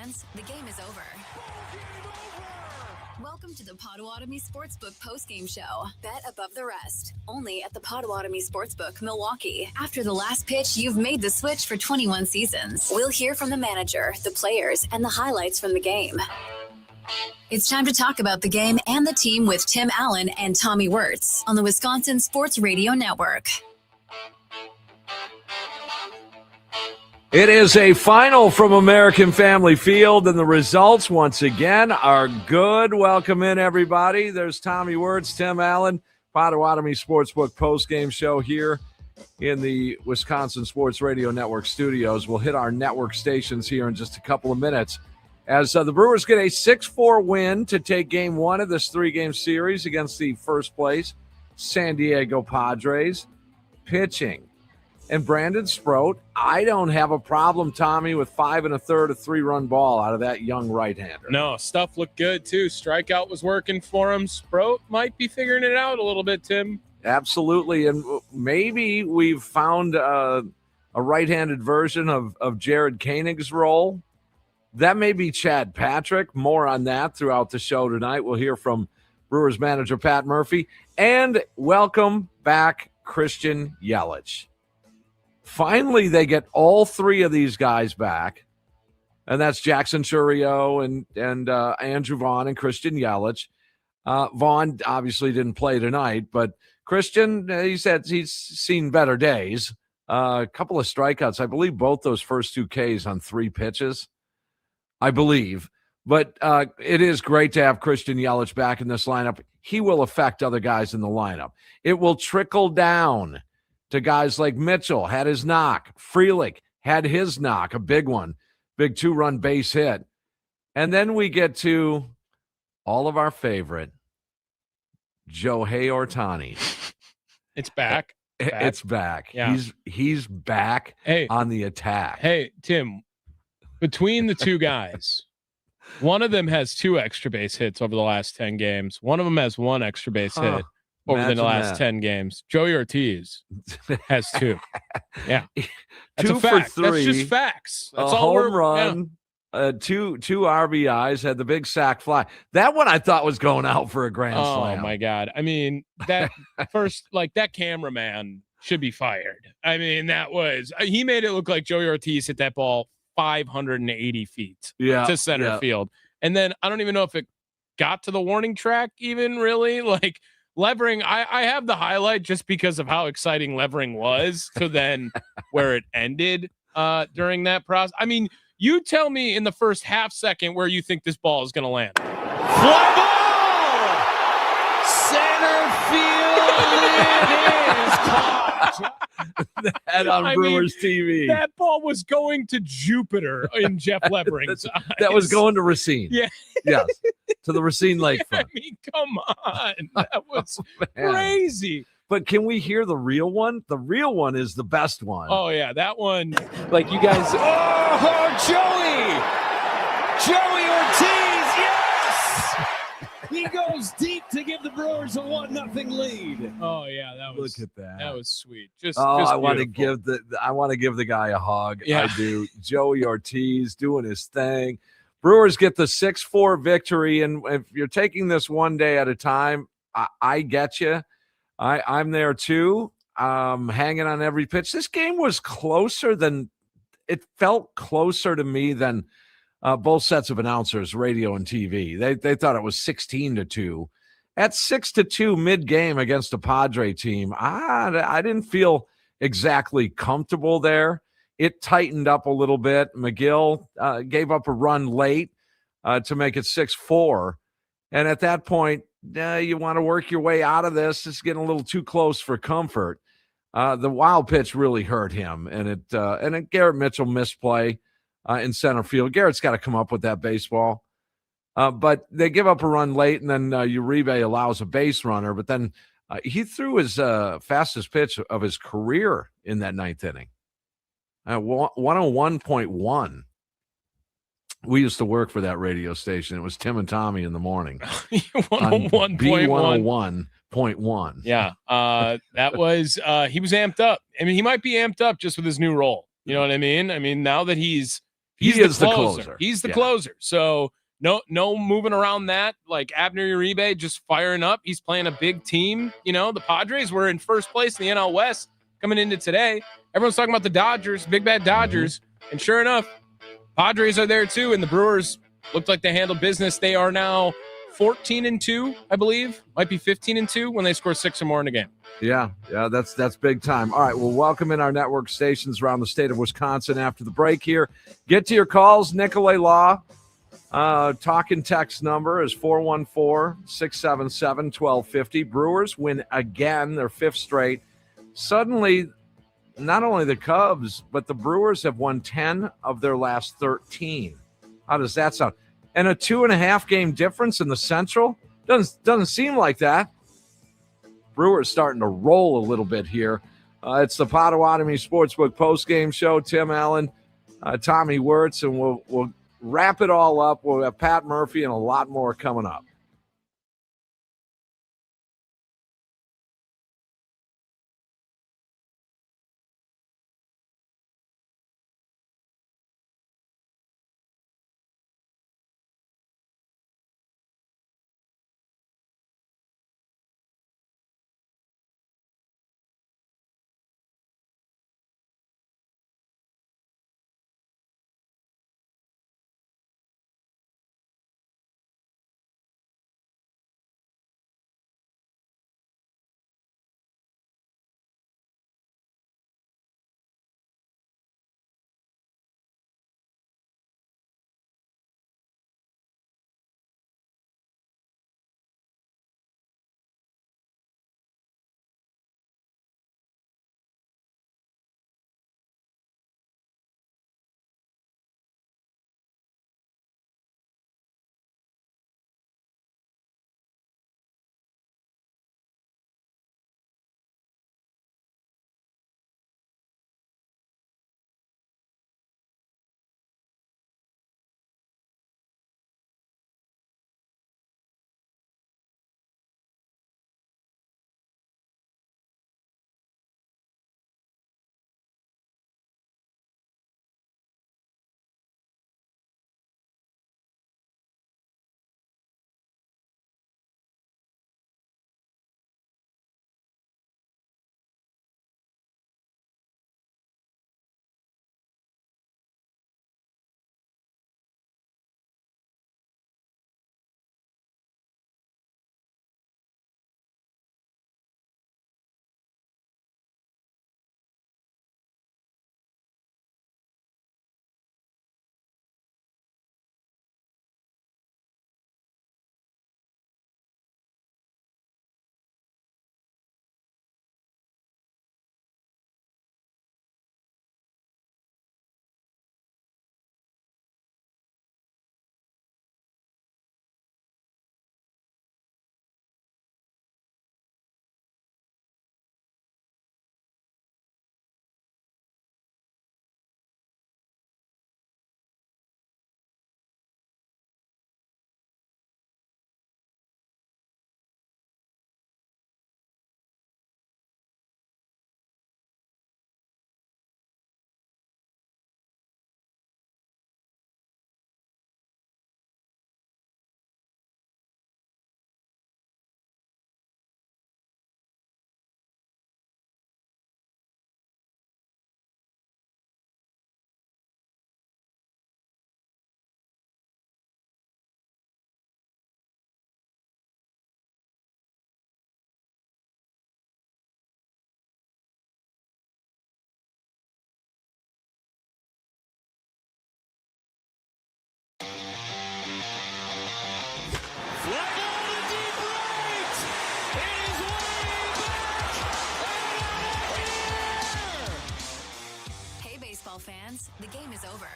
fans, the game is over. Welcome to the Potawatomi Sportsbook Postgame Show. Bet above the rest. Only at the Potawatomi Sportsbook, Milwaukee. After the last pitch, you've made the switch for 21 seasons. We'll hear from the manager, the players, and the highlights from the game. It's time to talk about the game and the team with Tim Allen and Tommy Wortz on the Wisconsin Sports Radio Network. It is a final from American Family Field, and the results once again are good. Welcome in, everybody. There's Tommy Wortz, Tim Allen, Potawatomi Sportsbook postgame show here in the Wisconsin Sports Radio Network studios. We'll hit our network stations here in just a couple of minutes as the Brewers get a 6-4 win to take game one of this three-game series against the first place San Diego Padres. Pitching. And Brandon Sproat, I don't have a problem, Tommy, with 5 1/3, a 3-run ball out of that young right-hander. No, stuff looked good, too. Strikeout was working for him. Sproat might be figuring it out a little bit, Tim. Absolutely, and maybe we've found a right-handed version of Jared Koenig's role. That may be Chad Patrick. More on that throughout the show tonight. We'll hear from Brewers manager Pat Murphy. And welcome back Christian Yelich. Finally, they get all three of these guys back, and that's Jackson Chourio and Andrew Vaughn and Christian Yelich. Vaughn obviously didn't play tonight, but Christian, he said he's seen better days. A couple of strikeouts. I believe both those first two Ks on 3 pitches, I believe. But it is great to have Christian Yelich back in this lineup. He will affect other guys in the lineup. It will trickle down to guys like Mitchell, had his knock. Frelick had his knock, a big one, big 2-run base hit. And then we get to all of our favorite, Shohei Ohtani. It's back. It's back. Yeah. He's back on the attack. Hey, Tim, between the two guys, one of them has 2 extra base hits over the last 10 games. One of them has 1 extra base hit over the last 10 games. Joey Ortiz has 2. Yeah. That's 2 a fact. for 3. That's just facts. That's a all home run. Yeah. Two RBIs, had the big sac fly. That one I thought was going out for a grand slam. Oh, my God. I mean, that first, that cameraman should be fired. I mean, he made it look like Joey Ortiz hit that ball 580 feet to center field. And then I don't even know if it got to the warning track even, really. Levering, I have the highlight just because of how exciting Levering was to then where it ended during that process. I mean, you tell me in the first half second where you think this ball is going to land. Fly ball! Center field it is caught. That on Brewers TV. That ball was going to Jupiter in Jeff Levering's eyes. That was going to Racine. Yeah. Yes. To the Racine Lakefront. I mean, come on. That was crazy. But can we hear the real one? The real one is the best one. Oh, yeah. That one. You guys. Oh, Joey Ortiz. Yes. He goes deep to give the Brewers a 1-0 lead. Oh, yeah. That was. Look at that. That was sweet. Just I want to give the guy a hug. Yeah. I do. Joey Ortiz doing his thing. Brewers get the 6-4 victory, and if you're taking this one day at a time, I get you. I'm there too, hanging on every pitch. This game was it felt closer to me than both sets of announcers, radio and TV. They thought it was 16-2. At 6-2 mid-game against a Padre team, I didn't feel exactly comfortable there. It tightened up a little bit. McGill gave up a run late to make it 6-4. And at that point, you want to work your way out of this. It's getting a little too close for comfort. The wild pitch really hurt him. And Garrett Mitchell misplay in center field. Garrett's got to come up with that baseball. But they give up a run late, and then Uribe allows a base runner. But then he threw his fastest pitch of his career in that 9th inning. 101.1. We used to work for that radio station. It was Tim and Tommy in the morning. 101.1. B101.1. Yeah. That was he was amped up. I mean, he might be amped up just with his new role. You know what I mean? I mean, now that he's He is the closer. He's the closer. So no moving around that. Like Abner Uribe just firing up. He's playing a big team. The Padres were in first place in the NL West coming into today. Everyone's talking about the Dodgers, big bad Dodgers. And sure enough, Padres are there too. And the Brewers looked like they handled business. They are now 14-2, I believe. Might be 15-2 when they score 6 or more in a game. Yeah, that's big time. All right, we'll welcome in our network stations around the state of Wisconsin after the break here. Get to your calls. Nicolay Law, talk and text number is 414-677-1250. Brewers win again, their 5th straight. Suddenly, not only the Cubs, but the Brewers have won 10 of their last 13. How does that sound? And a 2.5 game difference in the Central? Doesn't seem like that. Brewers starting to roll a little bit here. It's the Potawatomi Sportsbook postgame show. Tim Allen, Tommy Wortz, and we'll wrap it all up. We'll have Pat Murphy and a lot more coming up. Fans, the game is over.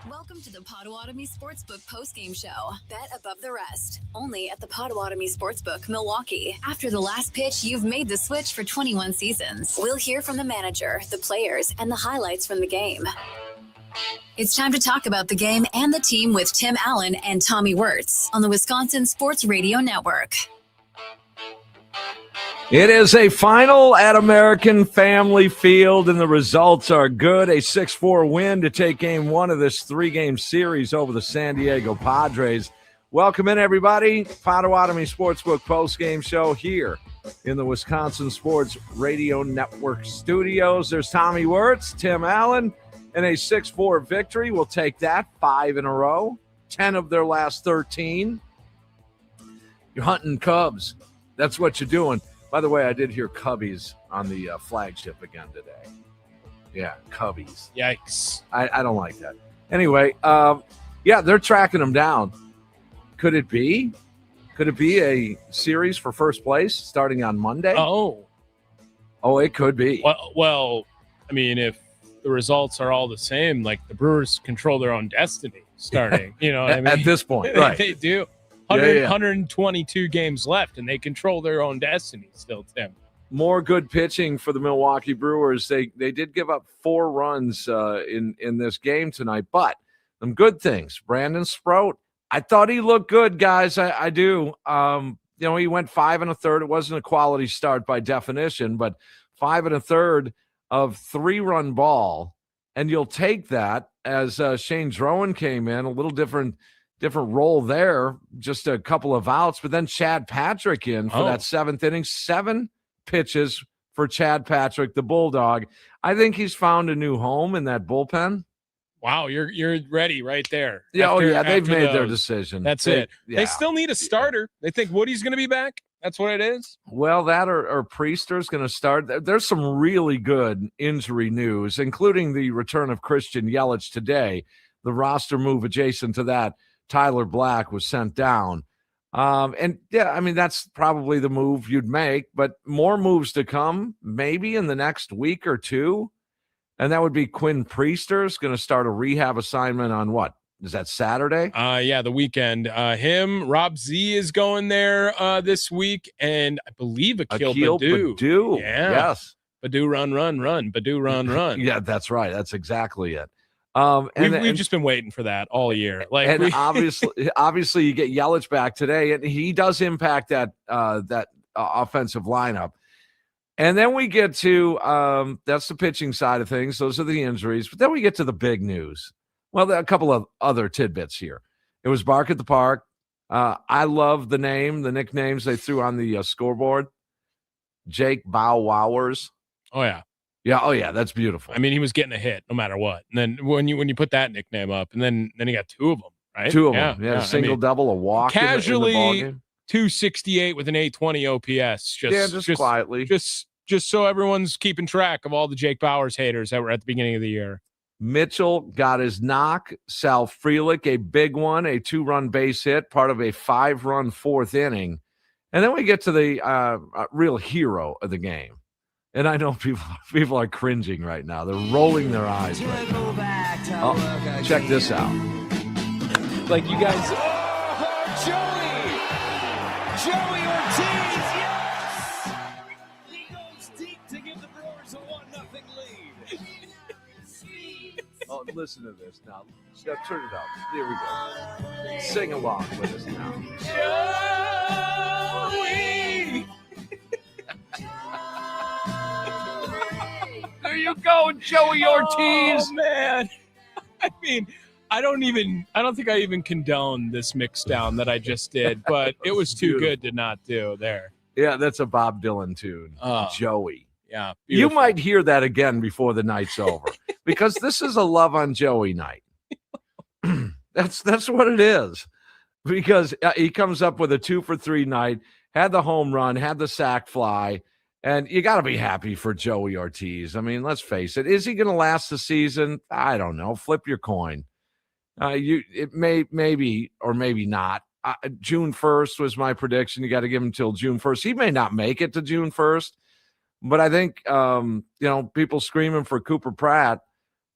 Welcome to the Potawatomi Sportsbook postgame show. Bet above the rest. Only at the Potawatomi Sportsbook, Milwaukee. After the last pitch, you've made the switch for 21 seasons. We'll hear from the manager, the players, and the highlights from the game. It's time to talk about the game and the team with Tim Allen and Tommy Wortz on the Wisconsin Sports Radio Network. It is a final at American Family Field, and the results are good. A 6-4 win to take game one of this three-game series over the San Diego Padres. Welcome in, everybody. Potawatomi Sportsbook postgame show here in the Wisconsin Sports Radio Network studios. There's Tommy Wortz, Tim Allen, and a 6-4 victory. We'll take that 5 in a row, 10 of their last 13. You're hunting Cubs. That's what you're doing. By the way, I did hear Cubbies on the flagship again today. Yeah, Cubbies. Yikes. I don't like that. Anyway, yeah, they're tracking them down. Could it be? Could it be a series for first place starting on Monday? Oh, it could be. Well, I mean, if the results are all the same, like the Brewers control their own destiny starting, you know what I mean? At this point, right. They do. 122 games left, and they control their own destiny still, Tim. More good pitching for the Milwaukee Brewers. They did give up 4 runs in this game tonight, but some good things. Brandon Sprout, I thought he looked good, guys. I do. He went 5 1/3. It wasn't a quality start by definition, but 5 1/3 of 3-run ball, and you'll take that as Shane Drowan came in, a little different role there, just a couple of outs, but then Chad Patrick in for that 7th inning, 7 pitches for Chad Patrick, the Bulldog. I think he's found a new home in that bullpen. Wow, you're ready right there. Yeah, they've made their decision. That's it. Yeah. They still need a starter. They think Woody's going to be back. That's what it is. Well, that or Priester's going to start. There's some really good injury news, including the return of Christian Yelich today. The roster move adjacent to that, Tyler Black was sent down. And yeah, I mean, that's probably the move you'd make, but more moves to come, maybe in the next week or two. And that would be Quinn Priester's going to start a rehab assignment on what? Is that Saturday? Yeah, the weekend. Rob Z is going there this week, and I believe Akil Baddoo. Yeah. Yes. Baddoo run. Baddoo run. Yeah, that's right. That's exactly it. We've just been waiting for that all year. Obviously, you get Yelich back today, and he does impact that offensive lineup. And then we get to that's the pitching side of things. Those are the injuries. But then we get to the big news. Well, there are a couple of other tidbits here. It was Bark at the Park. I love the nicknames they threw on the scoreboard. Jake Bow Wowers. Oh yeah. Yeah, oh yeah, that's beautiful. I mean, he was getting a hit no matter what. And then when you put that nickname up, and then he got 2 of them, right? 2 of them. Yeah, single, double, a walk. Casually, in the ballgame. 268 with an 820 OPS. Just quietly. Just so everyone's keeping track of all the Jake Bowers haters that were at the beginning of the year. Mitchell got his knock. Sal Frelick, a big one, a 2-run base hit, part of a 5-run 4th inning. And then we get to the real hero of the game. And I know people are cringing right now. They're rolling their eyes right now. Oh, check this out. Like you guys. Joey Ortiz, yes! He goes deep to give the Brewers a 1-0 lead. Oh, listen to this now. Turn it up. Here we go. Sing along with us now. Joey! There you go, Joey Ortiz. Oh, man. I mean, I don't think I even condone this mix down that I just did, but it was too good to not do there. Yeah, that's a Bob Dylan tune. Joey. Yeah. Beautiful. You might hear that again before the night's over because this is a love on Joey night. That's what it is, because he comes up with a 2-for-3 night, had the home run, had the sac fly. And you got to be happy for Joey Ortiz. I mean, let's face it. Is he going to last the season? I don't know. Flip your coin. It maybe or maybe not. June 1st was my prediction. You got to give him till June 1st. He may not make it to June 1st, but I think people screaming for Cooper Pratt.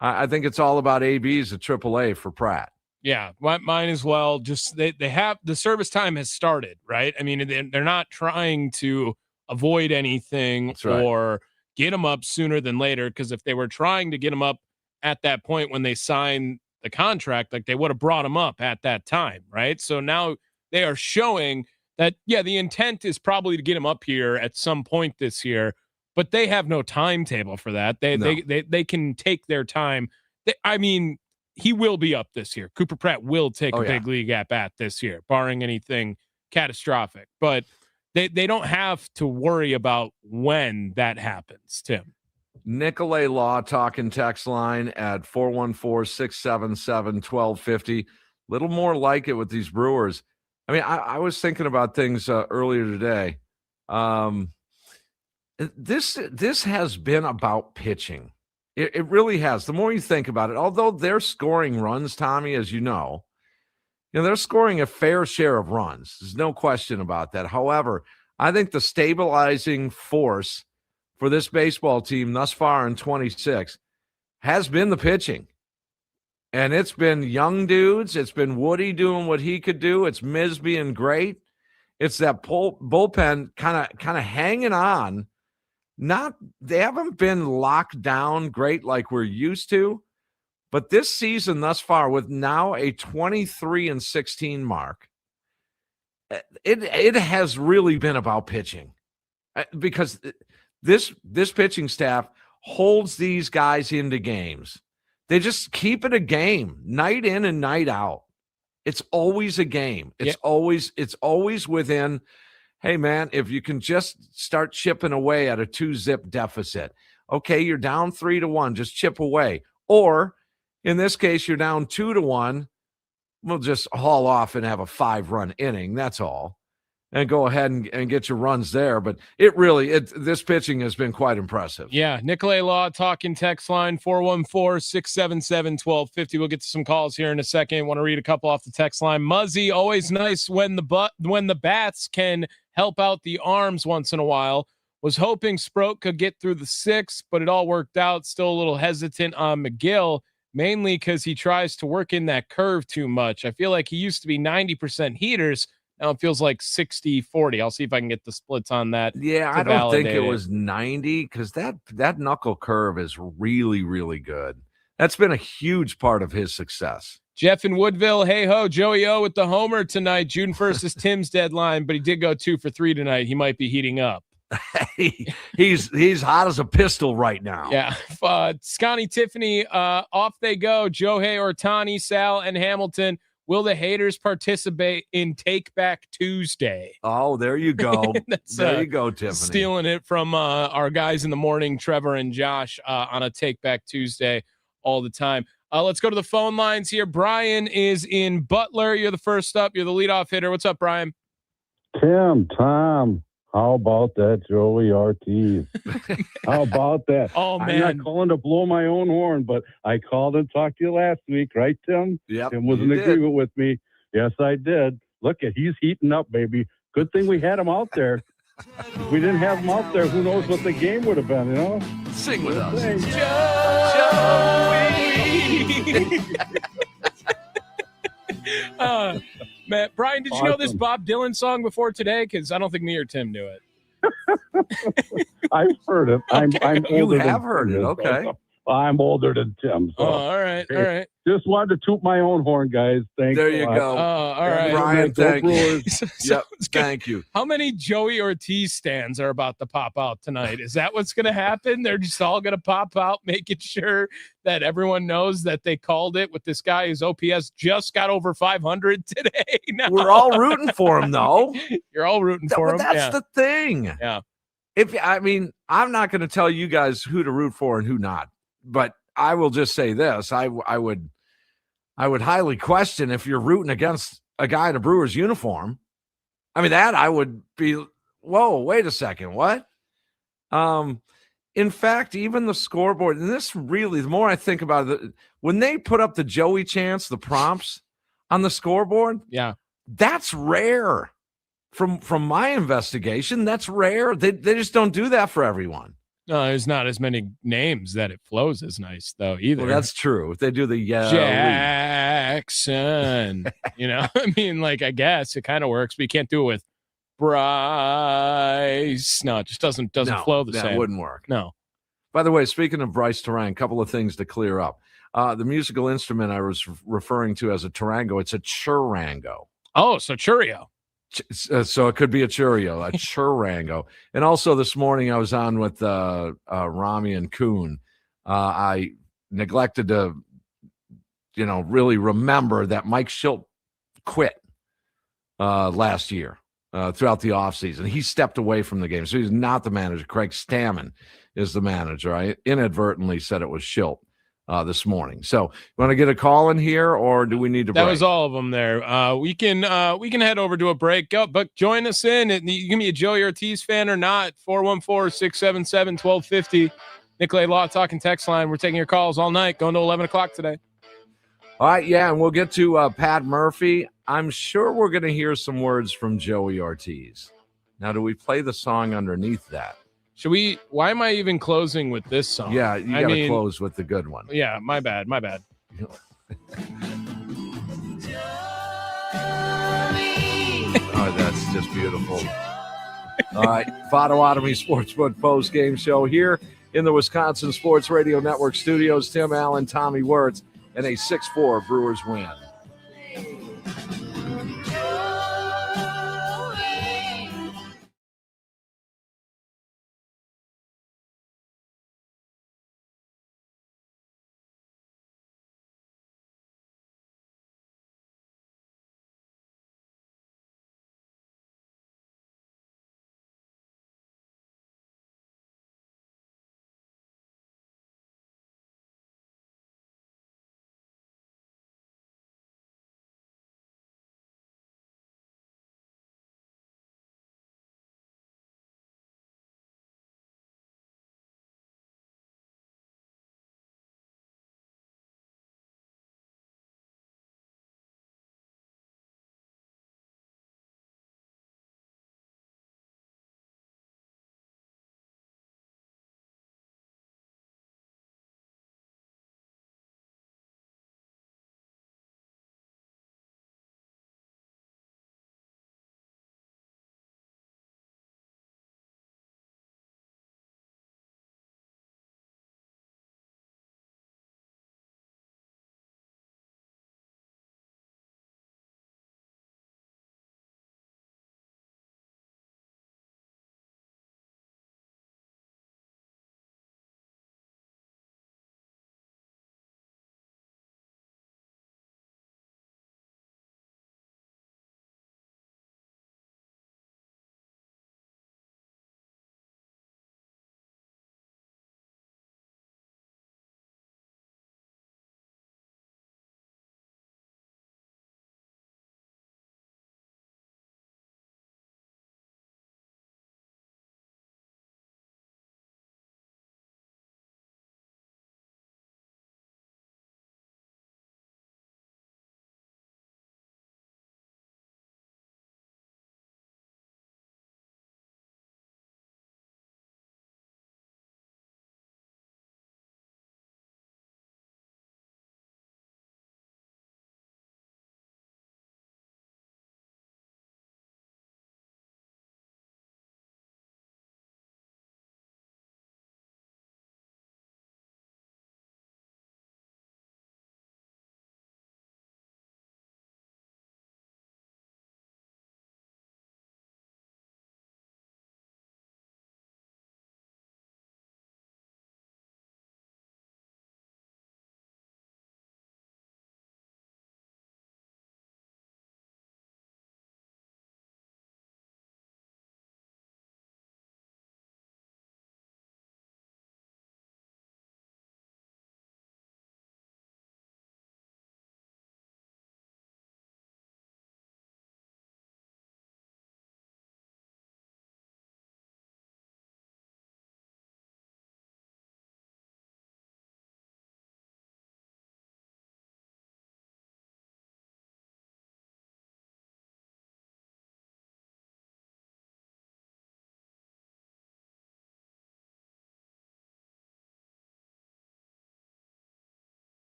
I think it's all about ABs at AAA for Pratt. Yeah, mine as well. Just they have the service time has started, right? I mean, they're not trying to avoid anything or get them up sooner than later, because if they were trying to get them up at that point when they signed the contract, like they would have brought them up at that time, right? So now they are showing the intent is probably to get him up here at some point this year, but they have no timetable for that. They can take their time. He will be up this year. Cooper Pratt will take a big league at bat this year, barring anything catastrophic. But they don't have to worry about when that happens, Tim. Nicolay Law talking text line at 414-677-1250. Little more like it with these Brewers. I mean, I was thinking about things earlier today. This has been about pitching. It really has. The more you think about it, although they're scoring runs, Tommy, as you know, they're scoring a fair share of runs. There's no question about that. However, I think the stabilizing force for this baseball team thus far in 26 has been the pitching. And it's been young dudes. It's been Woody doing what he could do. It's Miz being great. It's that bullpen kind of hanging on. They haven't been locked down great like we're used to, but this season thus far, with now a 23-16 mark, it has really been about pitching, because this pitching staff holds these guys into games. They just keep it a game night in and night out. It's always a game. It's always within. Hey, man, if you can just start chipping away at a 2-zip deficit, okay, you're down 3-1, just chip away. Or in this case, you're down 2-1. We'll just haul off and have a 5-run inning. That's all. And go ahead and get your runs there. But this pitching has been quite impressive. Yeah. Nicolay Law talking text line 414-677-1250. We'll get to some calls here in a second. Want to read a couple off the text line. Muzzy, always nice when the bats can help out the arms once in a while. Was hoping Sproat could get through the 6th, but it all worked out. Still a little hesitant on McGill, mainly because he tries to work in that curve too much. I feel like he used to be 90% heaters. Now it feels like 60-40. I'll see if I can get the splits on that. Yeah, I don't think it was 90, because that knuckle curve is really, really good. That's been a huge part of his success. Jeff in Woodville, hey ho, Joey O with the homer tonight. June 1st is Tim's deadline, but he did go 2 for 3 tonight. He might be heating up. He's hot as a pistol right now. Yeah. Scotty Tiffany, off they go. Shohei Ohtani, Sal, and Hamilton. Will the haters participate in Take Back Tuesday? Oh, there you go. There you go, Tiffany. Stealing it from our guys in the morning, Trevor and Josh, on a Take Back Tuesday all the time. Let's go to the phone lines here. Brian is in Butler. You're the first up. You're the leadoff hitter. What's up, Brian? Tim, Tom, how about that Joey Ortiz? How about that? Oh, man. I'm not calling to blow my own horn, but I called and talked to you last week, right, Tim? Yep. Tim was in agreement with me. Yes, I did. Look, he's heating up, baby. Good thing we had him out there. If we didn't have him out there, who knows what the game would have been, you know? Sing with us. Joey! Man, Brian, did you know this Bob Dylan song before today? Because I don't think me or Tim knew it. I've heard it. Okay. I'm You older have than heard it, okay. I'm older than Tim. So. All right. Just wanted to toot my own horn, guys. Thanks. There you go. All right. Brian, thank you. Yep, thank you. How many Joey Ortiz stands are about to pop out tonight? Is that what's going to happen? They're just all going to pop out, making sure that everyone knows that they called it with this guy whose OPS just got over 500 today. No. We're all rooting for him, though. You're all rooting for him. That's the thing. Yeah. I'm not going to tell you guys who to root for and who not, but I will just say this. I would highly question if you're rooting against a guy in a Brewers uniform. I mean, that I would be, whoa, wait a second, what? In fact, even the scoreboard, and this really, the more I think about it, when they put up the Joey chants, the prompts on the scoreboard, yeah, that's rare. From my investigation, that's rare. They just don't do that for everyone. No, there's not as many names that it flows as nice, though, either. Well, that's true. If they do the Jackson, I mean, like, I guess it kind of works, but you can't do it with Bryce. No, it just doesn't flow the same. That wouldn't work. No. By the way, speaking of Bryce Terang, a couple of things to clear up. The musical instrument I was referring to as a tarango, it's a churango. Oh, so Churio. So it could be a Churio, a Churango. And also this morning I was on with Rami and Kuhn. I neglected to, really remember that Mike Schilt quit last year throughout the offseason. He stepped away from the game. So he's not the manager. Craig Stammen is the manager. I inadvertently said it was Schilt this morning. So you want to get a call in here, or do we need to break? That was all of them there. We can head over to a break. But join us in. You can be a Joey Ortiz fan or not. 414-677-1250. Nicolay Law Talking text line. We're taking your calls all night, going to 11 o'clock today. All right, yeah, and we'll get to Pat Murphy. I'm sure we're going to hear some words from Joey Ortiz. Now, do we play the song underneath that? Should we? Why am I even closing with this song? Yeah, you got to close with the good one. Yeah, my bad. Oh, that's just beautiful. All right, Potawatomi Sportsbook post-game show here in the Wisconsin Sports Radio Network studios. Tim Allen, Tommy Wortz, and a 6-4 Brewers win.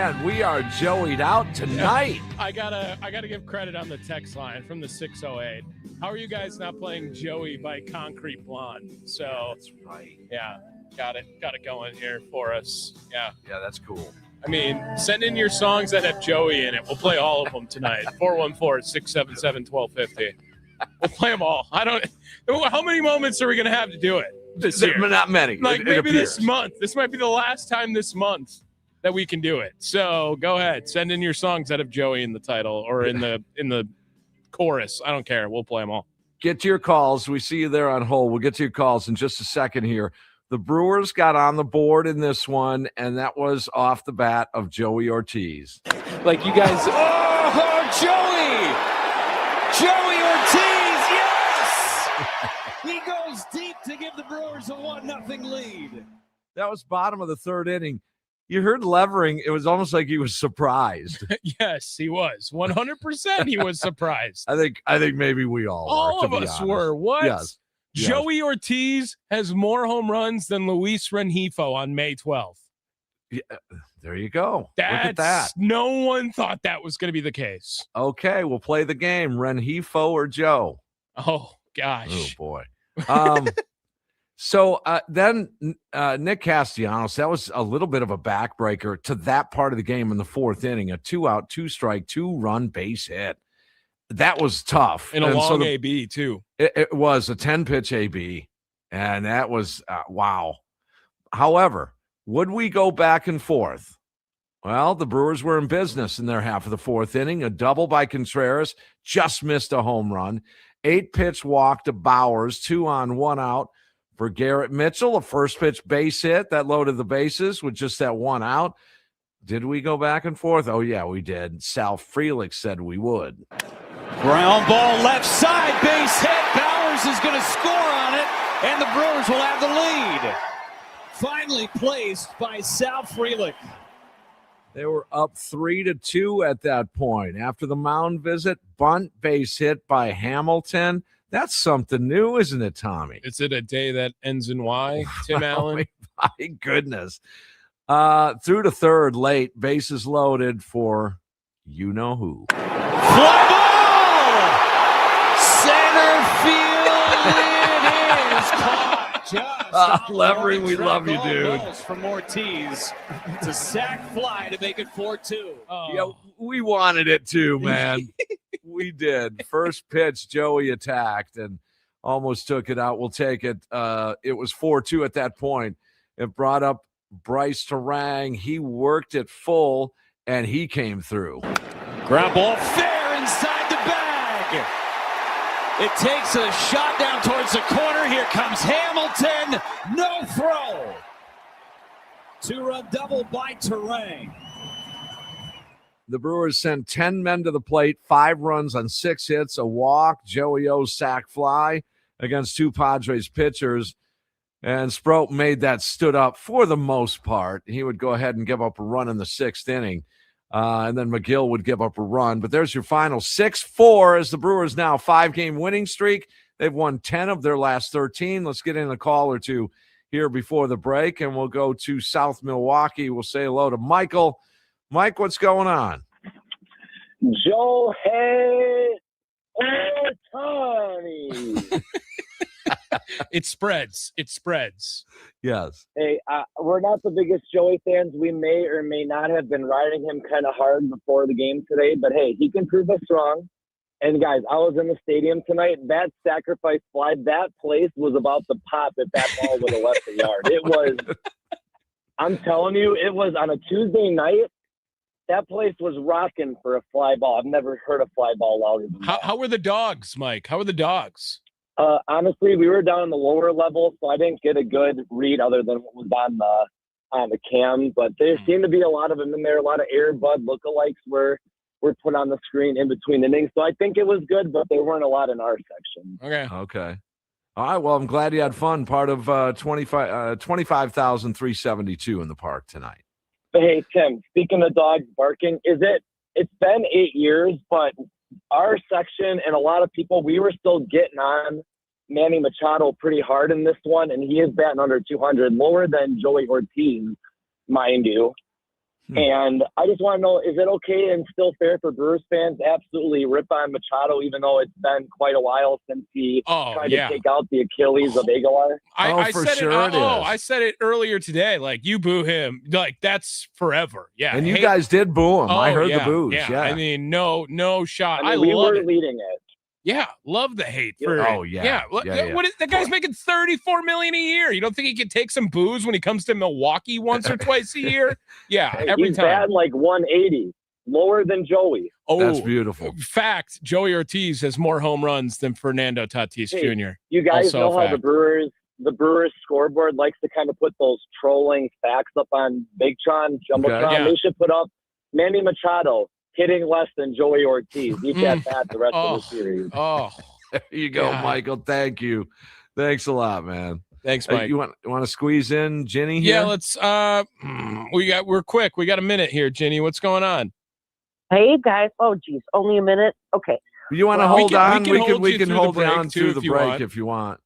man, we are Joey'd out tonight. I gotta give credit on the text line from the 608. How are you guys not playing Joey by Concrete Blonde? So That's right. yeah, got it going here for us. Yeah, that's cool. I mean, send in your songs that have Joey in it. We'll play all of them tonight. 414-677-1250. We'll play them all. How many moments are we gonna have to do it this year? Not many. Like maybe this month. This might be the last time this month that we can do it. So go ahead, send in your songs that have Joey in the title or in the chorus. I don't care. We'll play them all. Get to your calls. We see you there on hold. We'll get to your calls in just a second here. The Brewers got on the board in this one, and that was off the bat of Joey Ortiz. Like you guys. Oh, Joey Ortiz, yes! He goes deep to give the Brewers a 1-0 lead. That was bottom of the third inning. You heard Levering. It was almost like he was surprised. Yes, he was. 100% he was surprised. I think maybe we all of us were. What? Yes. Joey Ortiz has more home runs than Luis Rengifo on May 12th. Yeah, there you go. Look at that. No one thought that was going to be the case. Okay, we'll play the game. Rengifo or Joe? Oh, gosh. Oh, boy. So then Nick Castellanos, that was a little bit of a backbreaker to that part of the game in the fourth inning, a 2-out, 2-strike, 2-run base hit. That was tough. And a long AB, too. It was a 10-pitch AB, and that was, wow. However, would we go back and forth? Well, the Brewers were in business in their half of the fourth inning. A double by Contreras, just missed a home run. 8-pitch walk to Bowers, 2 on, 1 out. For Garrett Mitchell, a first-pitch base hit that loaded the bases with just that 1 out. Did we go back and forth? Oh, yeah, we did. Sal Frelick said we would. Ground ball left side, base hit. Bowers is going to score on it, and the Brewers will have the lead. Finally placed by Sal Frelick. They were up 3-2 at that point. After the mound visit, bunt base hit by Hamilton. That's something new, isn't it, Tommy? Is it a day that ends in Y, Tim Allen? My goodness. Through to third late, bases loaded for you-know-who. Fly ball! Center field it is caught. Just Levering, we love you, dude. From Ortiz. It's a sac fly to make it 4-2. Yeah, we wanted it too, man. We did. First pitch, Joey attacked and almost took it out. We'll take it. It was 4-2 at that point. It brought up Bryce Terang. He worked it full, and he came through. Ground ball fair inside the bag. It takes a shot down towards the corner. Here comes Hamilton. No throw. 2-run double by Terang. The Brewers sent 10 men to the plate, 5 runs on 6 hits, a walk, Joey O's sac fly against 2 Padres pitchers. And Sproat made that stood up for the most part. He would go ahead and give up a run in the 6th inning. And then McGill would give up a run. But there's your final 6-4 as the Brewers now 5-game winning streak. They've won 10 of their last 13. Let's get in a call or two here before the break, and we'll go to South Milwaukee. We'll say hello to Michael. Mike, what's going on? Joe, hey, Tommy. It spreads. Yes. Hey, we're not the biggest Joey fans. We may or may not have been riding him kind of hard before the game today, but hey, he can prove us wrong. And guys, I was in the stadium tonight. That sacrifice fly, that place was about to pop if that ball would have left the yard. It was, I'm telling you, it was on a Tuesday night. That place was rocking for a fly ball. I've never heard a fly ball louder than that. How were the dogs, Mike? How were the dogs? Honestly, we were down in the lower level, so I didn't get a good read other than what was on the cam. But there seemed to be a lot of them in there. A lot of Air Bud lookalikes were put on the screen in between innings. So I think it was good, but there weren't a lot in our section. Okay. All right. Well, I'm glad you had fun. Part of 25,372 in the park tonight. Hey, Tim, speaking of dogs barking, it's been 8 years, but our section and a lot of people, we were still getting on Manny Machado pretty hard in this one, and he is batting under 200, lower than Joey Ortiz, mind you. And I just want to know, is it okay and still fair for Brewers fans to absolutely rip on Machado, even though it's been quite a while since he tried to take out the Achilles of Aguilar? I for said sure it is. I said it earlier today. Like, you boo him, like, that's forever. Yeah. And you guys did boo him. I heard the boos. Yeah. I mean, no shot. I mean, we love were it. leading it. Yeah, love the hate for. What is that guy's making $34 million a year? You don't think he can take some booze when he comes to Milwaukee once or twice a year? Yeah, hey, every he's time. Batting like 180, lower than Joey. Oh, that's beautiful. Fact: Joey Ortiz has more home runs than Fernando Tatis Jr. You guys also know how the Brewers scoreboard likes to kind of put those trolling facts up on Bigtron, Jumbotron. Okay. Yeah. They should put up Manny Machado hitting less than Joey Ortiz. Each at bat the rest of the series. Oh, there you go, Michael. Thank you. Thanks a lot, man. Thanks, Mike. You want to squeeze in Ginny here? Yeah, let's. We're quick. We got a minute here, Ginny. What's going on? Hey guys. Oh geez, only a minute. Okay. You want to hold on? We can hold on on through the break if you want.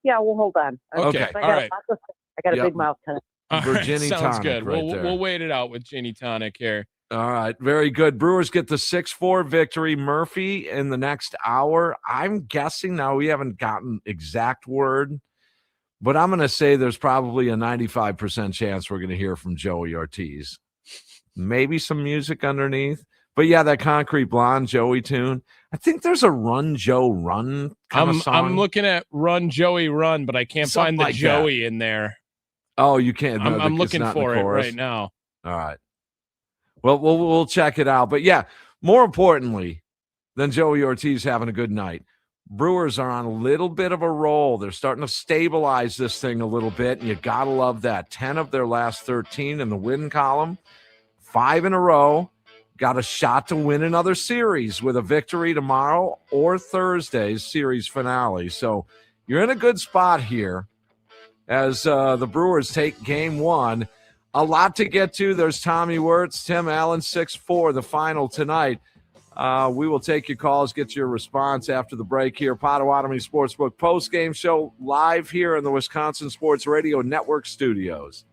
Yeah, we'll hold on. Okay. All right. I got a big mouth tonight. Virginia sounds Tonic good. right We'll wait it out with Ginny Tonic here. All right, very good. Brewers get the 6-4 victory. Murphy in the next hour. I'm guessing now, we haven't gotten exact word, but I'm going to say there's probably a 95% chance we're going to hear from Joey Ortiz. Maybe some music underneath. But yeah, that Concrete Blonde Joey tune. I think there's a Run Joe Run kind of song. I'm looking at Run Joey Run, but I can't find the Joey in there. Oh, you can't. No, I'm looking for it right now. All right. Well, we'll check it out. But yeah, more importantly than Joey Ortiz having a good night, Brewers are on a little bit of a roll. They're starting to stabilize this thing a little bit, and you got to love that. 10 of their last 13 in the win column, 5 in a row. Got a shot to win another series with a victory tomorrow or Thursday's series finale. So you're in a good spot here as the Brewers take game 1. A lot to get to. There's Tommy Wortz, Tim Allen, 6-4, the final tonight. We will take your calls, get your response after the break here. Potawatomi Sportsbook postgame show live here in the Wisconsin Sports Radio Network studios.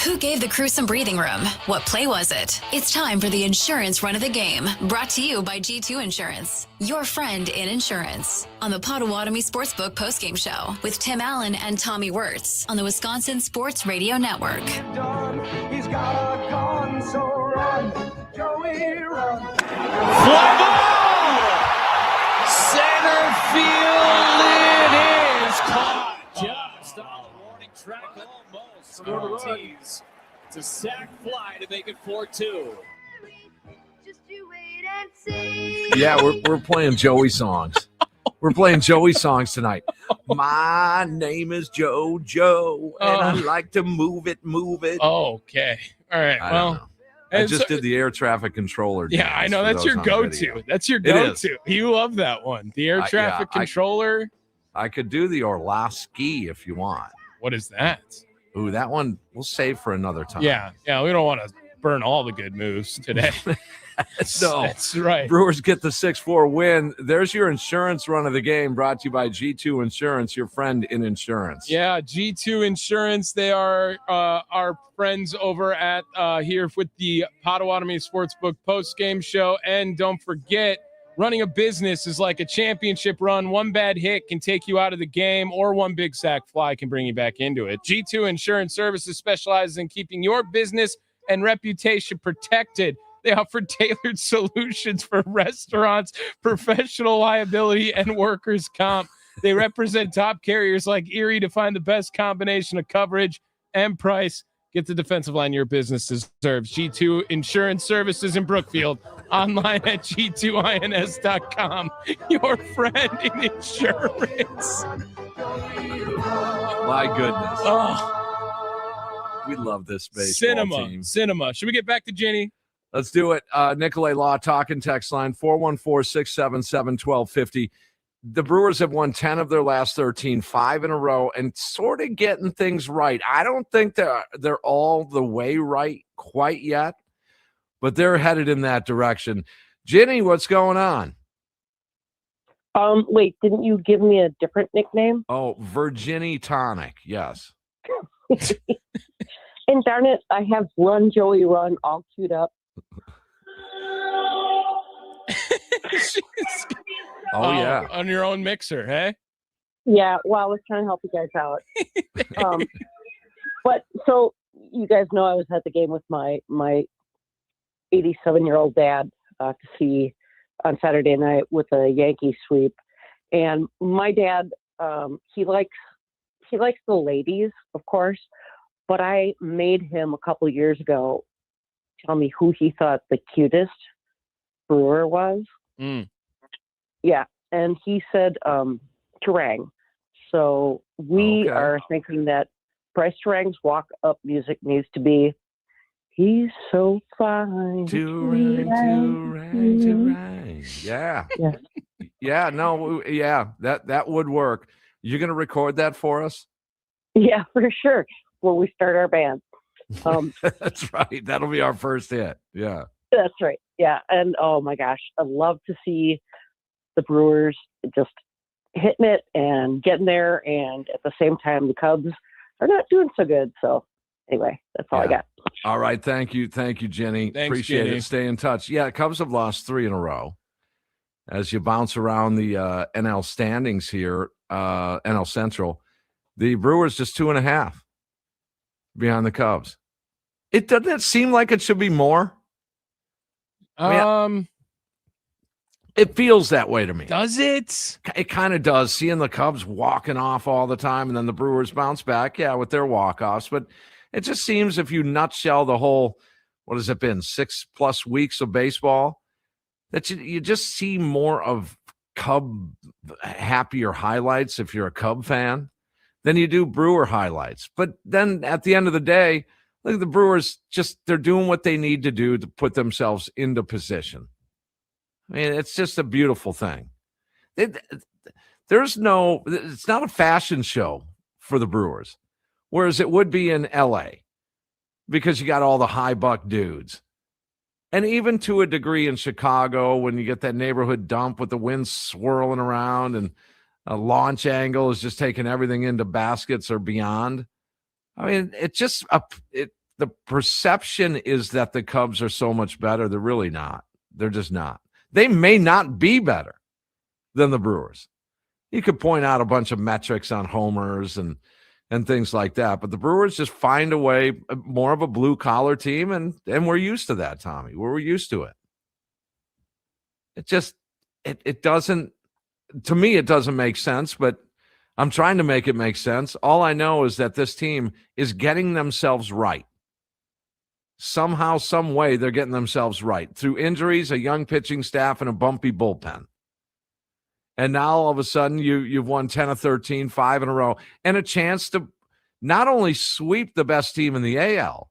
Who gave the crew some breathing room? What play was it? It's time for the insurance run of the game, brought to you by G2 Insurance, your friend in insurance. On the Potawatomi Sportsbook postgame show with Tim Allen and Tommy Wortz on the Wisconsin Sports Radio Network. He's got a gun, so run, Joey, run. Fly ball! Center field, it is caught just on the warning track almost. Ortiz. It's a sac fly to make it 4-2. Just you wait and see. Yeah, we're playing Joey songs. We're playing Joey songs tonight. My name is JoJo, and I like to move it. Okay. All right. Well, I just did the air traffic controller. Yeah, I know. That's your go-to. That's your go-to. You love that one. The air traffic controller. I could do the Orlovsky if you want. What is that? Ooh, that one we'll save for another time. Yeah. We don't want to burn all the good moves today. No, that's right. Brewers get the 6-4 win. There's your insurance run of the game, brought to you by G2 Insurance, your friend in insurance. Yeah, G2 Insurance. They are our friends over at here with the Potawatomi Sportsbook post-game show. And don't forget, running a business is like a championship run. One bad hit can take you out of the game, or one big sack fly can bring you back into it. G2 Insurance Services specializes in keeping your business and reputation protected. They offer tailored solutions for restaurants, professional liability, and workers' comp. They represent top carriers like Erie to find the best combination of coverage and price. Get the defensive line your business deserves. G2 Insurance Services in Brookfield. Online at g2ins.com. Your friend in insurance. My goodness. Oh, we love this baseball team. Cinema. Should we get back to Jenny? Let's do it. Nicolay Law talking text line 414-677-1250. The Brewers have won 10 of their last 13, 5 in a row, and sort of getting things right. I don't think they're all the way right quite yet, but they're headed in that direction. Jenny, what's going on? Wait, didn't you give me a different nickname? Oh, Virginie Tonic, yes. And darn it, I have Run Joey Run all queued up. Yeah. On your own mixer, hey? Yeah, well, I was trying to help you guys out. But so you guys know I was at the game with my 87-year-old dad to see on Saturday night with a Yankee sweep. And my dad, he likes the ladies, of course, but I made him a couple of years ago tell me who he thought the cutest Brewer was. Yeah, and he said Terang. So we are thinking that Bryce Terang's walk-up music needs to be "He's so fine." Terang. Yeah. Yeah, no, yeah, that would work. You're going to record that for us? Yeah, for sure. When we start our band. That's right. That'll be our first hit. Yeah. That's right. Yeah. And oh my gosh, I'd love to see the Brewers just hitting it and getting there. And at the same time, the Cubs are not doing so good. So anyway, that's all I got. All right. Thank you. Thank you, Jenny. Thanks, appreciate Jenny. it. Stay in touch. Yeah. Cubs have lost 3 in a row. As you bounce around the NL standings here, NL Central, the Brewers just 2.5 behind the Cubs. It doesn't seem like it should be more. It feels that way to me. Does it? It kind of does. Seeing the Cubs walking off all the time, and then the Brewers bounce back, with their walk-offs. But it just seems, if you nutshell the whole, what has it been, 6+ weeks of baseball, that you just see more of Cub happier highlights if you're a Cub fan than you do Brewer highlights. But then at the end of the day, look, the Brewers they're doing what they need to do to put themselves into position. I mean, it's just a beautiful thing. It's not a fashion show for the Brewers, whereas it would be in LA because you got all the high buck dudes. And even to a degree in Chicago, when you get that neighborhood dump with the wind swirling around and a launch angle is just taking everything into baskets or beyond. I mean, it the perception is that the Cubs are so much better. They're really not. They're just not. They may not be better than the Brewers. You could point out a bunch of metrics on homers and things like that, but the Brewers just find a way, more of a blue-collar team, and we're used to that, Tommy. We're used to it. It just it doesn't, to me, it doesn't make sense, but I'm trying to make it make sense. All I know is that this team is getting themselves right. Somehow, some way, they're getting themselves right through injuries, a young pitching staff, and a bumpy bullpen. And now all of a sudden you've won 10 of 13, 5 in a row, and a chance to not only sweep the best team in the AL,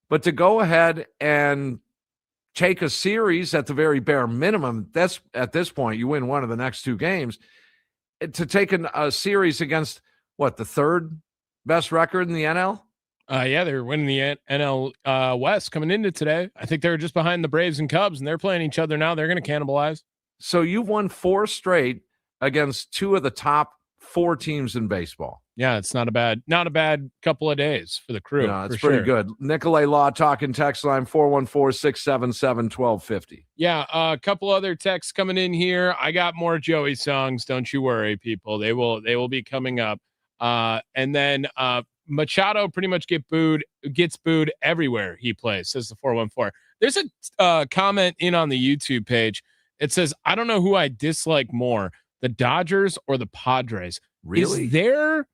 but to go ahead and take a series at the very bare minimum. That's at this point, you win one of the next 2 games, to take a series against what, the third best record in the NL? Yeah, they're winning the NL West coming into today. I think they were just behind the Braves and Cubs, and they're playing each other now. They're going to cannibalize. So you've won 4 straight against 2 of the top 4 teams in baseball. Yeah, it's not a bad couple of days for the Crew. No, it's pretty good. Nicolay Law talking text line 414-677-1250. Yeah, a couple other texts coming in here. I got more Joey songs. Don't you worry, people. They will be coming up. And then Machado pretty much gets booed everywhere he plays, says the 414. There's a comment in on the YouTube page. It says, I don't know who I dislike more, the Dodgers or the Padres. Really? Is there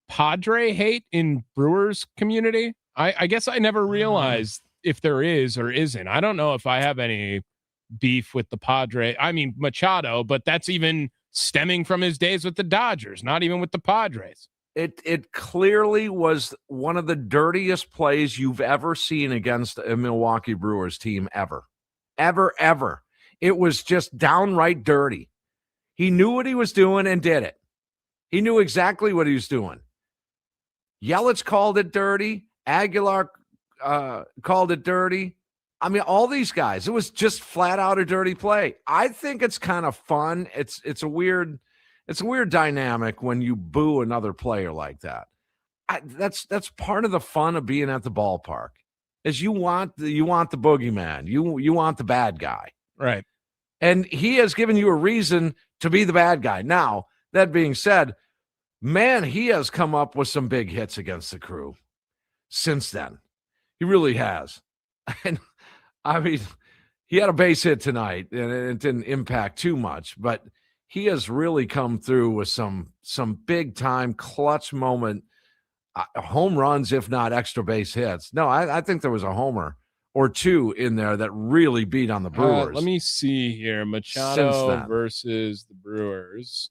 Padre hate in Brewers community? I guess I never realized if there is or isn't. I don't know if I have any beef with the Padre. I mean, Machado, but that's even stemming from his days with the Dodgers, not even with the Padres. It clearly was one of the dirtiest plays you've ever seen against a Milwaukee Brewers team ever. Ever. It was just downright dirty. He knew what he was doing and did it. He knew exactly what he was doing. Yelich called it dirty. Aguilar called it dirty. I mean, all these guys, it was just flat out a dirty play. I think it's kind of fun. It's a weird dynamic when you boo another player like that. That's part of the fun of being at the ballpark. Is you want the boogeyman. You want the bad guy. Right. And he has given you a reason to be the bad guy. Now, that being said, man, he has come up with some big hits against the Crew since then. He really has. And I mean, he had a base hit tonight, and it didn't impact too much, but he has really come through with some big time clutch moment home runs, if not extra base hits. No, I think there was a homer or 2 in there that really beat on the Brewers. Let me see here. Machado versus the Brewers.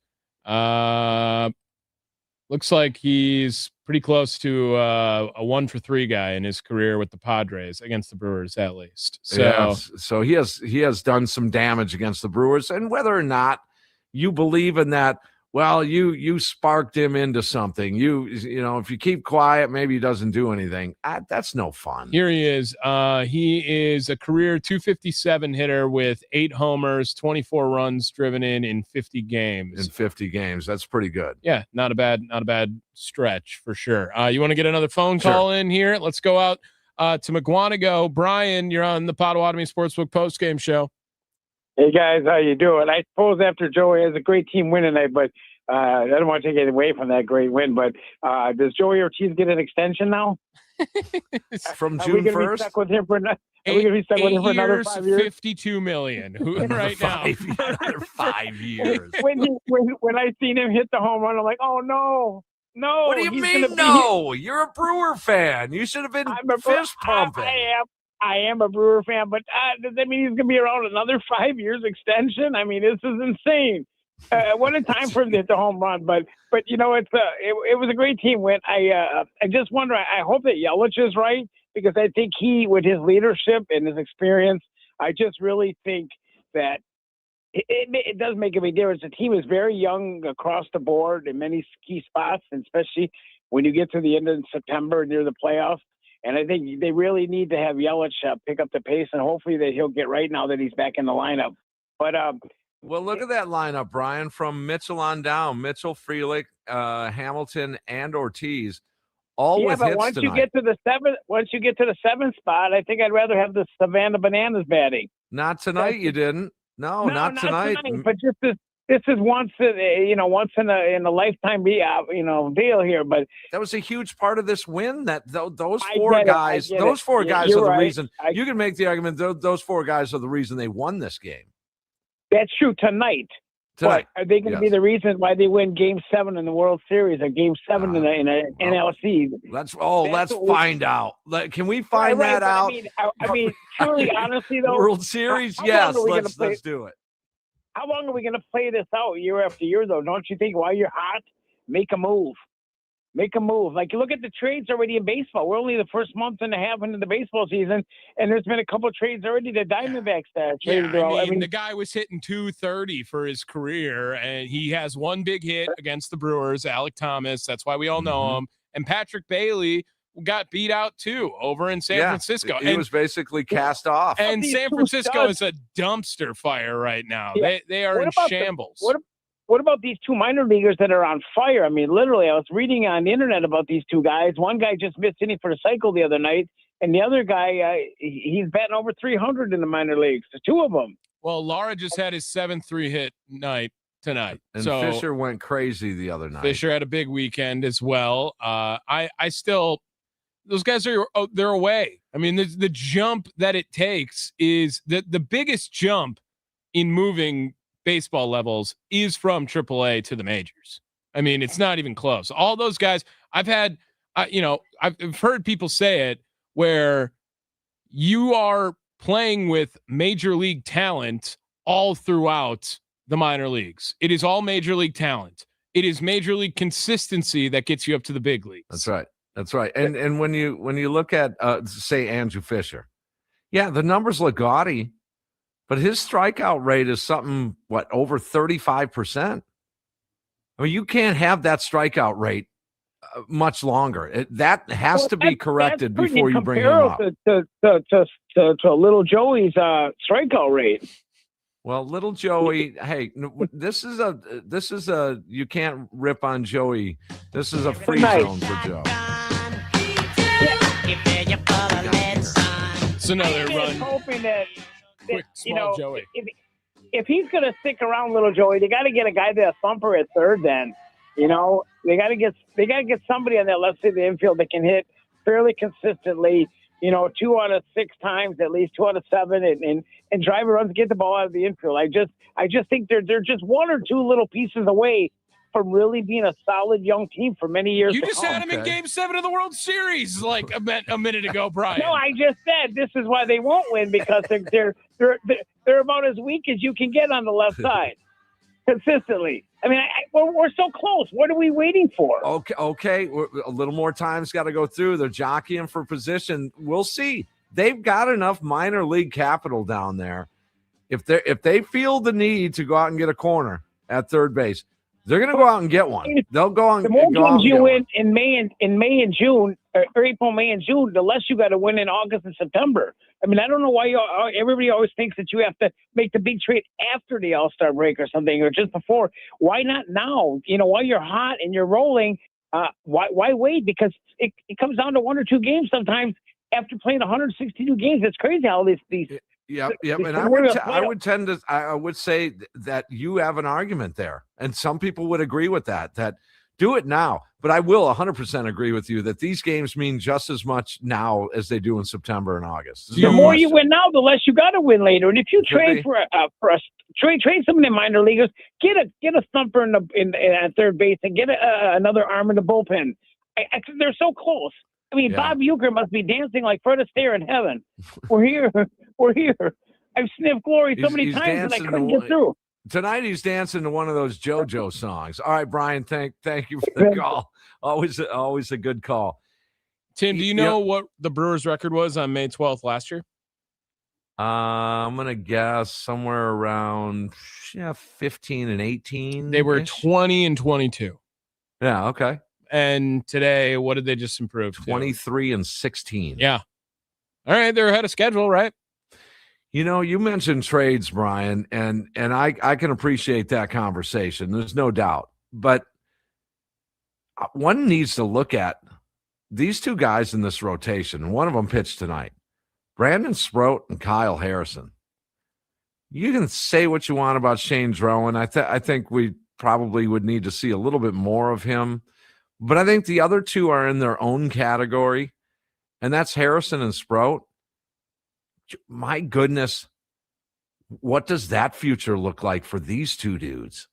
Looks like he's pretty close to a 1-for-3 guy in his career with the Padres against the Brewers, at least. So, yes. So he has done some damage against the Brewers, and whether or not you believe in that, well, you sparked him into something. You know, if you keep quiet, maybe he doesn't do anything. That's no fun. Here he is. He is a career 257 hitter with 8 homers, 24 runs driven in 50 games. In 50 games, that's pretty good. Yeah, not a bad stretch for sure. You want to get another phone call in here? Let's go out to McGuanago. Brian, you're on the Potawatomi Sportsbook postgame show. Hey guys, how you doing? I suppose after Joey has a great team win tonight, but I don't want to take it away from that great win. But does Joey Ortiz get an extension now? From June 1st? Are we going to be stuck with him for another 5 years? $52 million right now. Another 5 years. When I seen him hit the home run, I'm like, oh no. What do you mean no? You're a Brewer fan. You should have been fist pumping. I am a Brewer fan, but does that mean he's going to be around another 5 years extension? I mean, this is insane. What a time for him to hit the home run. But you know, it was a great team win. I just wonder, I hope that Yelich is right, because I think he, with his leadership and his experience, I just really think that it does make a big difference. The team is very young across the board in many key spots, and especially when you get to the end of September near the playoffs. And I think they really need to have Yelich pick up the pace, and hopefully that he'll get right now that he's back in the lineup. But well, look at that lineup, Brian, from Mitchell on down. Mitchell, Frelick, Hamilton, and Ortiz, All Yeah, with but hits once tonight. you get to the seventh spot, I think I'd rather have the Savannah Bananas batting. Not tonight, you didn't. No, not tonight. But just this is once in a lifetime deal here. But that was a huge part of this win. That those I four get it, guys, I get those it. four You're guys are the right. reason. You can make the argument those four guys are the reason they won this game. That's true tonight. But are they going to be the reason why they win Game 7 in the World Series or Game 7 in the NLC? Let's find out. Can we find that out? I mean, truly, honestly, though, World Series, how yes. long are we Let's do it. How long are we going to play this out year after year, though? Don't you think while you're hot, make a move? Make a move. Like, you look at the trades already in baseball. We're only the first month and a half into the baseball season, and there's been a couple of trades already. The Diamondbacks traded. I mean, the guy was hitting 230 for his career, and he has one big hit against the Brewers, Alec Thomas. That's why we all know him. And Patrick Bailey got beat out, too, over in San Francisco. He was basically cast off. And San Francisco is a dumpster fire right now. Yeah. They are in shambles. What about these two minor leaguers that are on fire? I mean, literally, I was reading on the internet about these two guys. One guy just missed inning for the cycle the other night, and the other guy, he's batting over 300 in the minor leagues. The two of them. Well, Lara just had his 7-3 hit night tonight. And so Fisher went crazy the other night. Fisher had a big weekend as well. I still, those guys they're away. I mean, the jump that it takes is the biggest jump in moving baseball levels is from AAA to the majors. I mean, it's not even close. All those guys I've had, I've heard people say it where you are playing with major league talent all throughout the minor leagues. It is all major league talent. It is major league consistency that gets you up to the big leagues. That's right. And when you look at say Andrew Fisher, the numbers look gaudy. But his strikeout rate is something, over 35%? I mean, you can't have that strikeout rate much longer. That has to be corrected before you bring him up. To little Joey's strikeout rate. Well, little Joey, hey, this is a you can't rip on Joey. This is a free zone for Joe. It's another run. Hoping that. Quick, small Joey. If he's going to stick around, little Joey, they got to get a guy that's a thumper at third. Then, they got to get somebody on that left side of the infield that can hit fairly consistently. 2 out of 6 times, at least 2 out of 7, and drive runs, get the ball out of the infield. I just think they're just 1 or 2 little pieces away from really being a solid young team for many years. You just had him in Game 7 of the World Series like a minute ago, Brian. No, I just said this is why they won't win, because they're about as weak as you can get on the left side consistently. I mean, we're so close. What are we waiting for? Okay. A little more time's got to go through. They're jockeying for position. We'll see. They've got enough minor league capital down there. If they feel the need to go out and get a corner at third base, they're going to go out and get one. They'll go on. The more games you win in May and June, or April, May, and June, the less you got to win in August and September. I mean, I don't know why everybody always thinks that you have to make the big trade after the All-Star break or something, or just before. Why not now? While you're hot and you're rolling, why wait? Because it comes down to 1 or 2 games sometimes after playing 162 games. It's crazy how these. Yep. And I would say that you have an argument there, and some people would agree with that do it now. But I will 100% agree with you that these games mean just as much now as they do in September and August. The more you win now, the less you got to win later. And if you trade for some of the minor leaguers, get a thumper at third base and get another arm in the bullpen. They're so close. I mean, Bob Uecker must be dancing like Fred Astaire in heaven. We're here. I've sniffed glory so many times and I couldn't get through. Tonight he's dancing to one of those JoJo songs. All right, Brian, thank you for the call. Always a good call. Tim, do you know what the Brewers' record was on May 12th last year? I'm gonna guess somewhere around 15 and 18. They were 20 and 22. Yeah. Okay. And today, what did they just improve? 23 and 16. Yeah. All right, they're ahead of schedule, right? You mentioned trades, Brian, and I can appreciate that conversation. There's no doubt. But one needs to look at these two guys in this rotation, one of them pitched tonight, Brandon Sproat and Kyle Harrison. You can say what you want about Shane Drowan. I think we probably would need to see a little bit more of him. But I think the other two are in their own category, and that's Harrison and Sproat. My goodness, what does that future look like for these two dudes?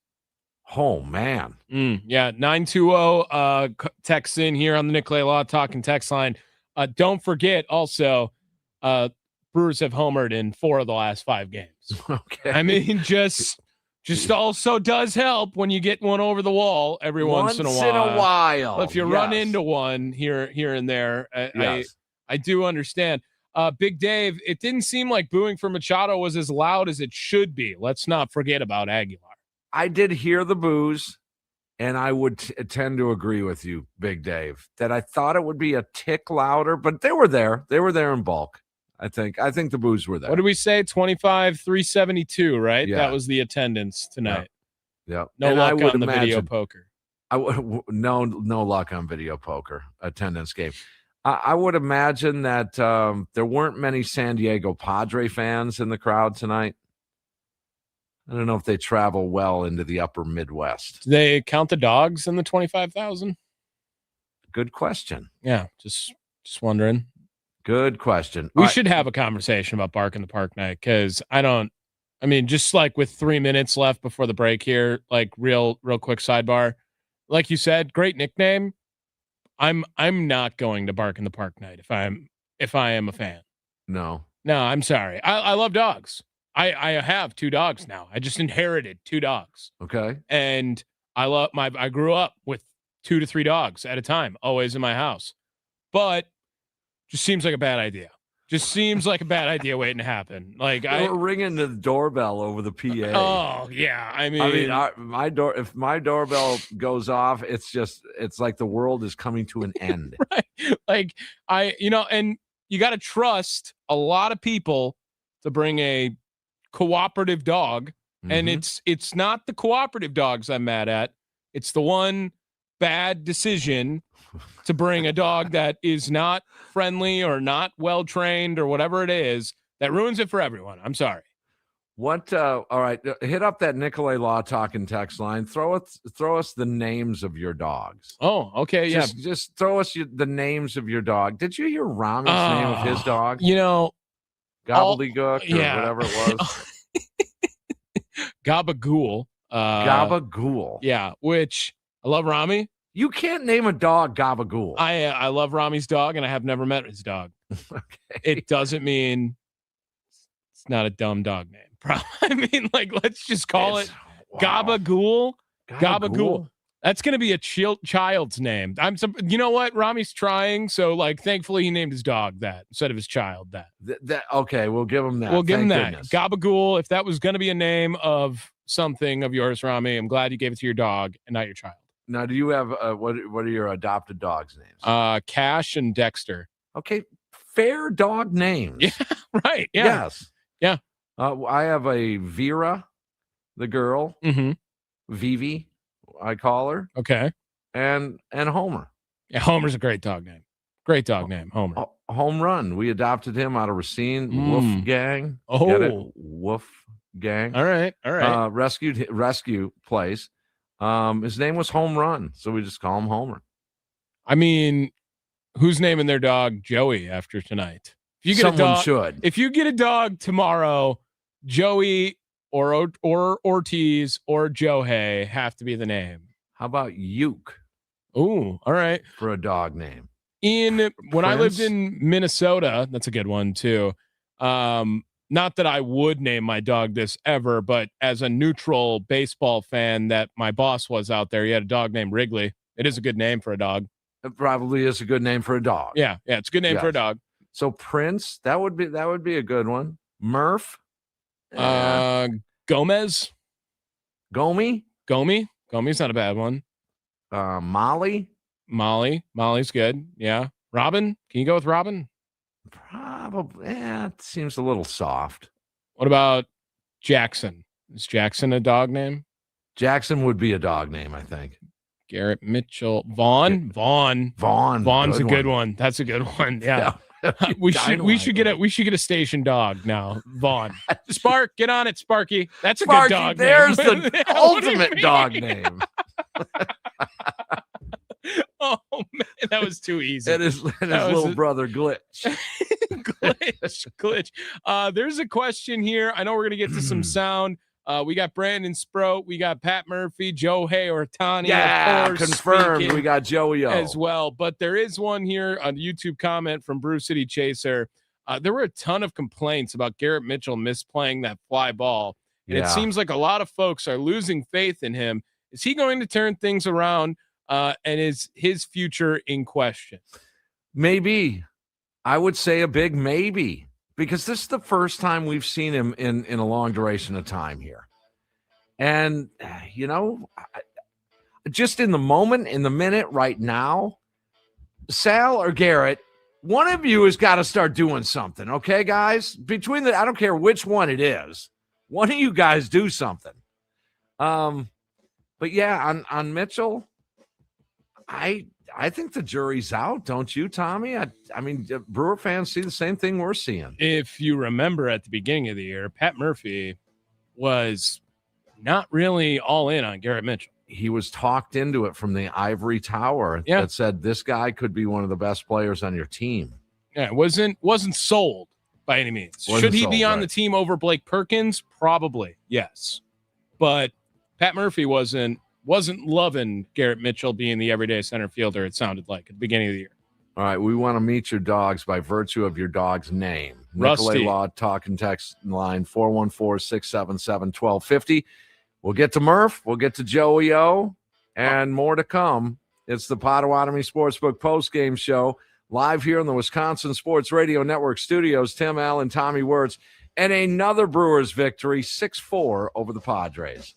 Oh, man. Yeah, 920 text in here on the Nicolay Law Talking text line. Don't forget also, Brewers have homered in 4 of the last 5 games. Okay. I mean, just also does help when you get one over the wall every once in a while. If you run into one here and there, I do understand. Big Dave, it didn't seem like booing for Machado was as loud as it should be. Let's not forget about Aguilar. I did hear the boos, and I would tend to agree with you, Big Dave, that I thought it would be a tick louder, but they were there. They were there in bulk. I think the boos were there. What did we say? 25,372, right? Yeah. That was the attendance tonight. Yeah. No and luck on the video poker. No luck on video poker attendance game. I would imagine that there weren't many San Diego Padre fans in the crowd tonight. I don't know if they travel well into the upper Midwest. Do they count the dogs in the 25,000? Good question. Yeah, just wondering. Good question. We should have a conversation about Bark in the Park night, because just like with 3 minutes left before the break here, like real quick sidebar. Like you said, great nickname. I'm not going to Bark in the Park night if I am a fan. No, I'm sorry. I love dogs. I have 2 dogs now. I just inherited 2 dogs. Okay. And I grew up with 2 to 3 dogs at a time, always in my house. But just seems like a bad idea. Just seems like a bad idea waiting to happen. Like we're ringing the doorbell over the PA. Oh yeah, if my doorbell goes off, it's like the world is coming to an end. Right. Like and you got to trust a lot of people to bring a cooperative dog, and it's not the cooperative dogs I'm mad at. It's the one bad decision to bring a dog that is not friendly or not well trained or whatever it is that ruins it for everyone. I'm sorry. What? All right, hit up that Nicolay Law Talking text line. Throw us the names of your dogs. Oh, okay, yeah. Just throw us the names of your dog. Did you hear Rami's name of his dog? Gobbledygook or whatever it was. Gabagool. Gabagool. Yeah, which I love Rami. You can't name a dog Gabagool. I love Rami's dog, and I have never met his dog. Okay. It doesn't mean it's not a dumb dog name. I mean, like, let's just call it Gabagool. Gabagool. That's going to be a child's name. You know what? Rami's trying, so like, thankfully he named his dog that instead of his child that. Okay, we'll give him that. We'll give him that. Goodness. Gabagool. If that was going to be a name of something of yours, Rami, I'm glad you gave it to your dog and not your child. Now, do you have what are your adopted dogs' names? Cash and Dexter. Okay, fair dog names. Yeah, right. Yeah. Yes. Yeah. I have a Vera, the girl. Mm-hmm. Vivi, I call her. Okay. And Homer. Yeah, Homer's a great dog name. Great dog name, Homer. Home Run. We adopted him out of Racine. Wolf Gang. Oh. Get it? Wolf Gang. All right. Rescue place. His name was Home Run, so we just call him Homer. I mean, who's naming their dog Joey after tonight? If you get Someone should. If you get a dog tomorrow, Joey or Ortiz or Johei have to be the name. How about Uke? Ooh, all right. For a dog name. When I lived in Minnesota, that's a good one too. Not that I would name my dog this ever, but as a neutral baseball fan that my boss was out there, he had a dog named Wrigley. It is a good name for a dog. It probably is a good name for a dog. Yeah, it's a good name for a dog. So Prince, that would be a good one. Murph, Gomez, Gomi, Gomi's not a bad one. Molly's good. Yeah, Robin, can you go with Robin? Probably. It seems a little soft. What about Jackson? Is Jackson a dog name? Jackson would be a dog name, I think. Garrett Mitchell, Vaughn's a good one. That's a good one. Yeah. we should get a station dog now. Vaughn. Spark, get on it, Sparky. That's a Sparky, good dog there's name. the ultimate dog name. Oh man, that was too easy. And his little brother Glitch. Glitch. There's a question here. I know we're gonna get to some sound. We got Brandon Sproat, we got Pat Murphy, Joe Otani. Yeah, of course, confirmed. We got Joey O as well. But there is one here on the YouTube comment from Brew City Chaser. There were a ton of complaints about Garrett Mitchell misplaying that fly ball. And it seems like a lot of folks are losing faith in him. Is he going to turn things around? And is his future in question? Maybe. I would say a big maybe, because this is the first time we've seen him in a long duration of time here. And, just in the moment, in the minute right now, Sal or Garrett, one of you has got to start doing something. Okay, guys? I don't care which one it is. One of you guys do something. But yeah, on Mitchell, I think the jury's out, don't you, Tommy? I mean, Brewer fans see the same thing we're seeing. If you remember at the beginning of the year, Pat Murphy was not really all in on Garrett Mitchell. He was talked into it from the ivory tower that said this guy could be one of the best players on your team. Yeah, wasn't sold by any means. Should he be on the team over Blake Perkins? Probably, yes. But Pat Murphy wasn't loving Garrett Mitchell being the everyday center fielder, it sounded like, at the beginning of the year. All right, we want to meet your dogs by virtue of your dog's name. Rusty. Nicolay Law, talk and text line 414-677-1250. We'll get to Murph. We'll get to Joey O, and more to come. It's the Potawatomi Sportsbook postgame show, live here in the Wisconsin Sports Radio Network studios. Tim Allen, Tommy Wortz, and another Brewers victory, 6-4 over the Padres.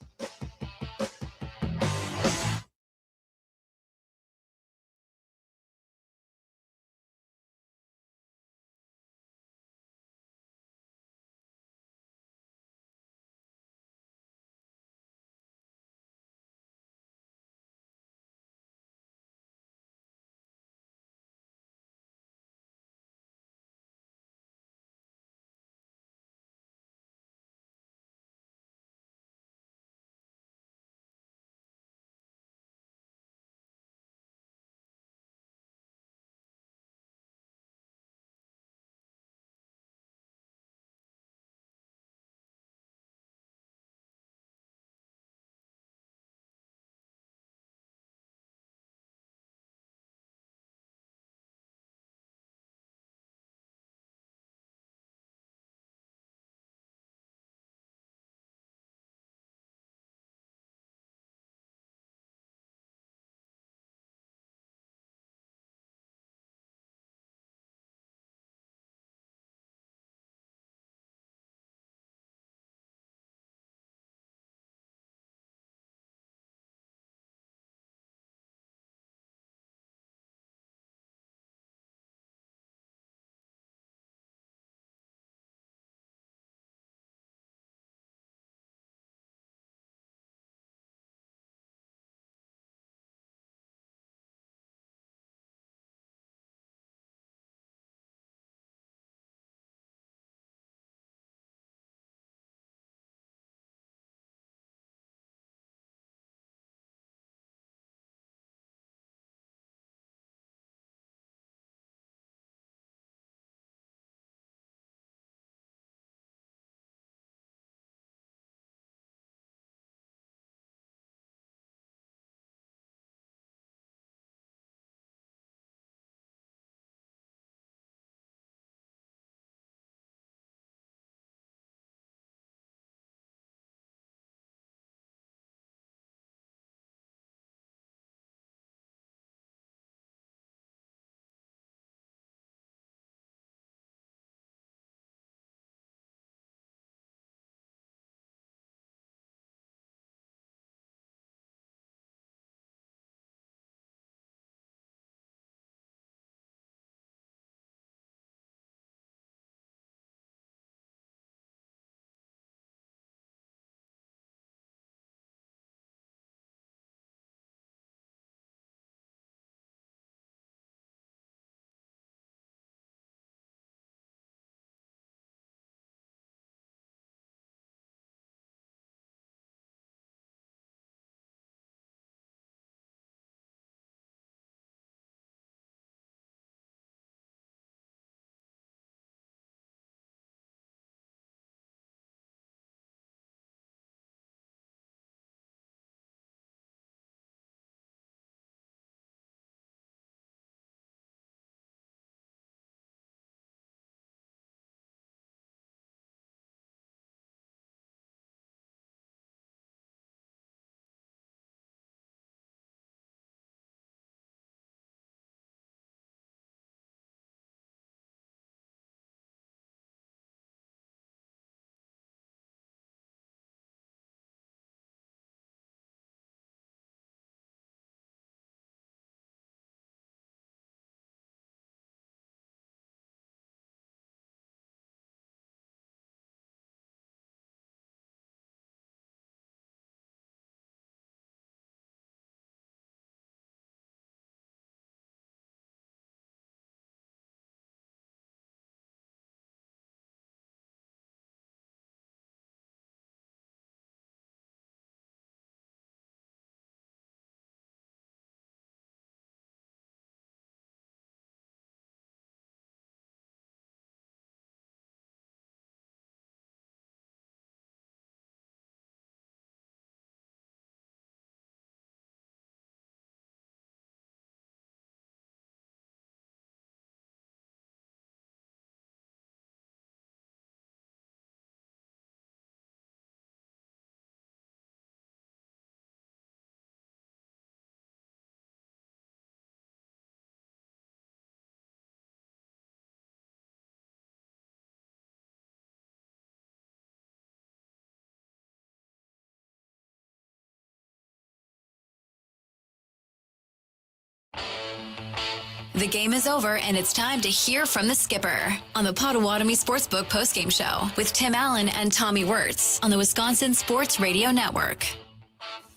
The game is over, and it's time to hear from the skipper on the Potawatomi Sportsbook postgame show with Tim Allen and Tommy Wortz on the Wisconsin Sports Radio Network.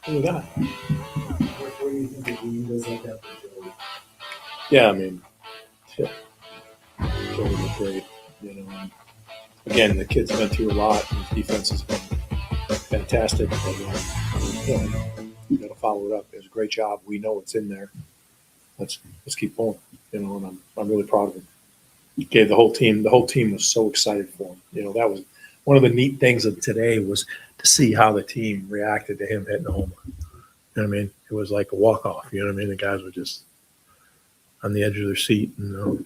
What do you think the game does like that for Joey? Yeah, I mean, Joey was great. You know, and again, the kid's been through a lot. His defense has been fantastic. But, you got to follow it up. It was a great job. We know it's in there. Let's keep going. You know, and I'm really proud of him. He gave the whole team was so excited for him. You know, that was one of the neat things of today was to see how the team reacted to him hitting the home run. You know what I mean? It was like a walk-off. You know what I mean? The guys were just on the edge of their seat. And,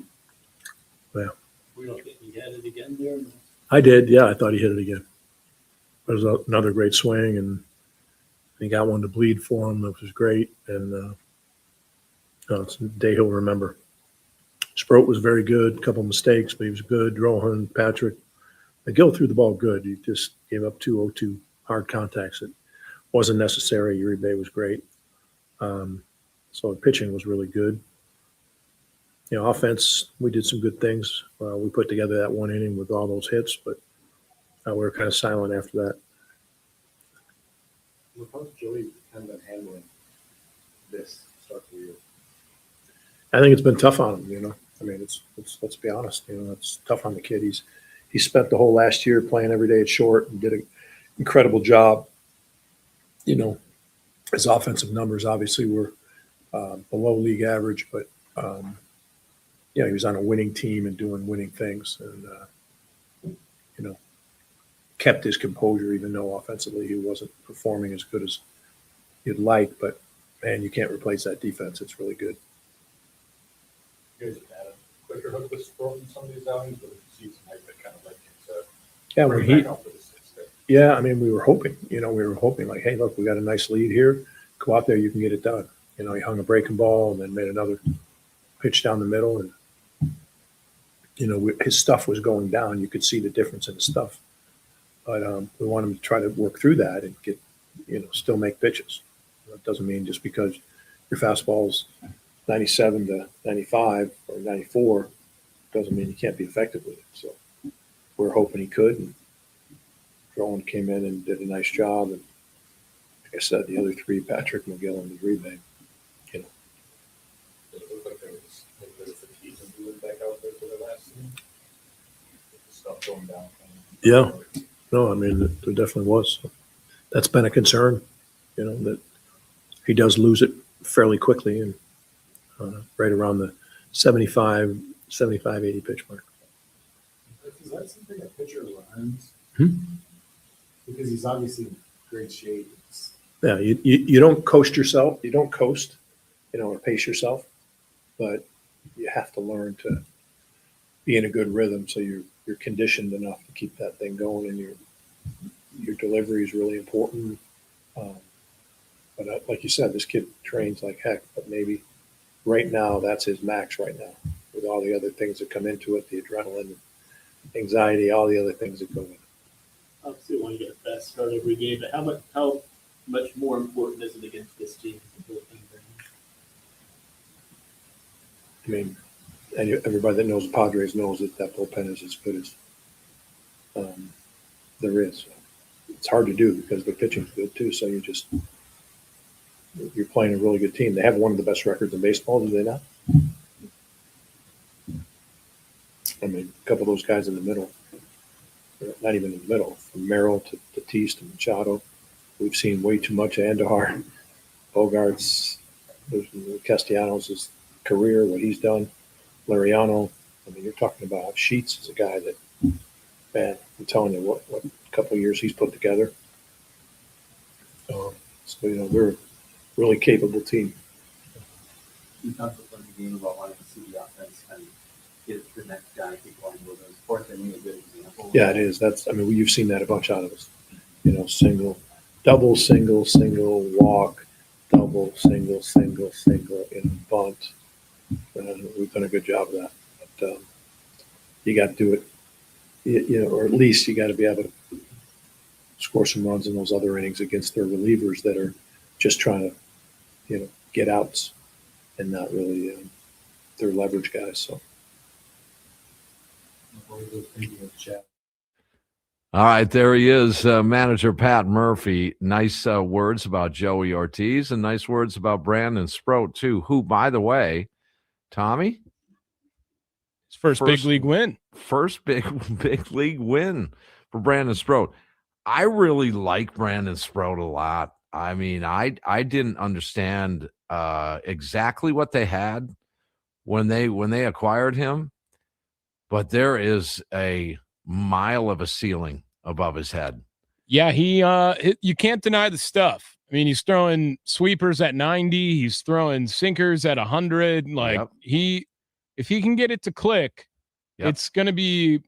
well. We don't think he had it again there? I did. Yeah, I thought he hit it again. It was another great swing, and he got one to bleed for him, which was great. And it's a day he'll remember. Sproat was very good. A couple of mistakes, but he was good. Rohan, Patrick. McGill threw the ball good. He just gave up 2-0-2 hard contacts. It wasn't necessary. Uribe was great. So the pitching was really good. You know, offense, we did some good things. We put together that one inning with all those hits, but we were kind of silent after that. How's Joey kind of handling this start of the year? I think it's been tough on him, you know. I mean, it's let's be honest, you know, it's tough on the kid. He spent the whole last year playing every day at short and did an incredible job. You know, his offensive numbers obviously were below league average, but yeah, he was on a winning team and doing winning things, and you know, kept his composure even though offensively he wasn't performing as good as you'd like. But man, you can't replace that defense. It's really good. You guys have had a quicker hook with Sproat in some of these outings, but the season might have kind of like yeah, I mean, we were hoping, like, hey, look, we got a nice lead here. Go out there, you can get it done. You know, he hung a breaking ball and then made another pitch down the middle, and you know, his stuff was going down. You could see the difference in his stuff, but we want him to try to work through that and get, you know, still make pitches. That doesn't mean just because your fastball's 97 to 95 or 94 doesn't mean you can't be effective with it. So we're hoping he could. And Rowan came in and did a nice job. And like I said, the other three, Patrick, McGill, and Uribe, you know. It looked like there was a bit of fatigue when we went back out there for the last season. Stuff going down. Yeah. No, I mean, there definitely was. That's been a concern, you know, that he does lose it fairly quickly and right around the 75, 80 pitch mark. Is that something a pitcher learns? Hmm? Because he's obviously in great shape. Yeah, you don't coast yourself. You don't coast, you know, or pace yourself, but you have to learn to be in a good rhythm so you're conditioned enough to keep that thing going, and your delivery is really important. But like you said, this kid trains like heck, but maybe right now that's his max right now with all the other things that come into it, the adrenaline, anxiety, all the other things that go in. Obviously, you want to get a fast start every game, but how much more important is it against this team? I mean, and everybody that knows the Padres knows that bullpen is as good as there is. It's hard to do because the pitching's good too. So you're playing a really good team. They have one of the best records in baseball, do they not? I mean, a couple of those guys in the middle, not even in the middle, from Merrill to Tatis to Machado. We've seen way too much of Andahar, Bogarts, Castellanos' career, what he's done, Lariano. I mean, you're talking about Sheets is a guy that, man, I'm telling you, what couple of years he's put together. So, you know, we're a really capable team. You talked about the game about wanting to see the offense kind of get the next guy keep going with it. Potawatomi is a good example. Yeah, it is. You've seen that a bunch out of us. You know, double, single, walk, double, single, in bunt. We've done a good job of that. But you got to do it, you know, or at least you got to be able to score some runs in those other innings against their relievers that are just trying to, you know, get outs and not really they're leverage guys. So. All right, there he is, manager Pat Murphy. Nice words about Joey Ortiz and nice words about Brandon Sproat, too, who, by the way, Tommy? His first big league win. First big league win for Brandon Sproat. I really like Brandon Sproat a lot. I mean, I didn't understand exactly what they had when they acquired him, but there is a mile of a ceiling above his head. Yeah, you can't deny the stuff. I mean, he's throwing sweepers at 90. He's throwing sinkers at 100. Like if he can get it to click, it's going to be. I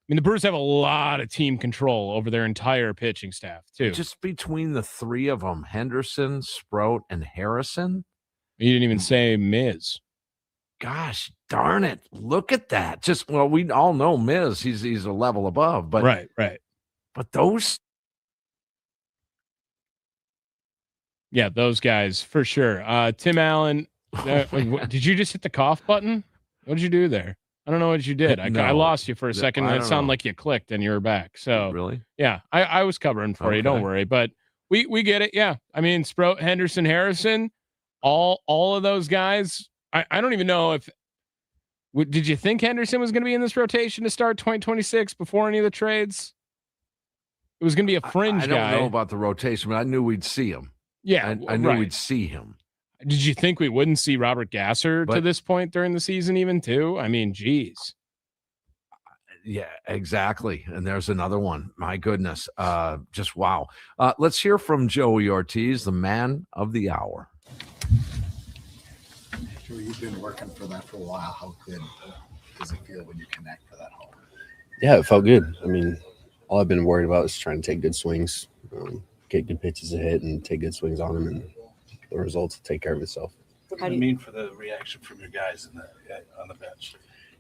mean, the Brewers have a lot of team control over their entire pitching staff too. Just between the three of them, Henderson, Sproat, and Harrison. You didn't even say Miz. Gosh darn it! Look at that. We all know Miz. He's a level above, but right. But those, those guys for sure. Tim Allen, did you just hit the cough button? What did you do there? I don't know what you did. I lost you for a second. And it sounded like you clicked and you were back. So really, yeah, I was covering for you. Don't worry. But we get it. Yeah, I mean, Sproat, Henderson, Harrison, all of those guys. I don't even know if. Did you think Henderson was going to be in this rotation to start 2026 before any of the trades? It was going to be a fringe guy. I don't know about the rotation, but I knew we'd see him. Yeah, I knew we'd see him. Did you think we wouldn't see Robert Gasser to this point during the season even too? I mean, geez. Yeah, exactly. And there's another one. My goodness. Just wow. Let's hear from Joey Ortiz, the man of the hour. You've been working for that for a while. How good does it feel when you connect for that home? Yeah, it felt good. I mean, all I've been worried about is trying to take good swings, get good pitches to hit, and take good swings on them, and the results will take care of itself. What does it mean for the reaction from your guys on the bench?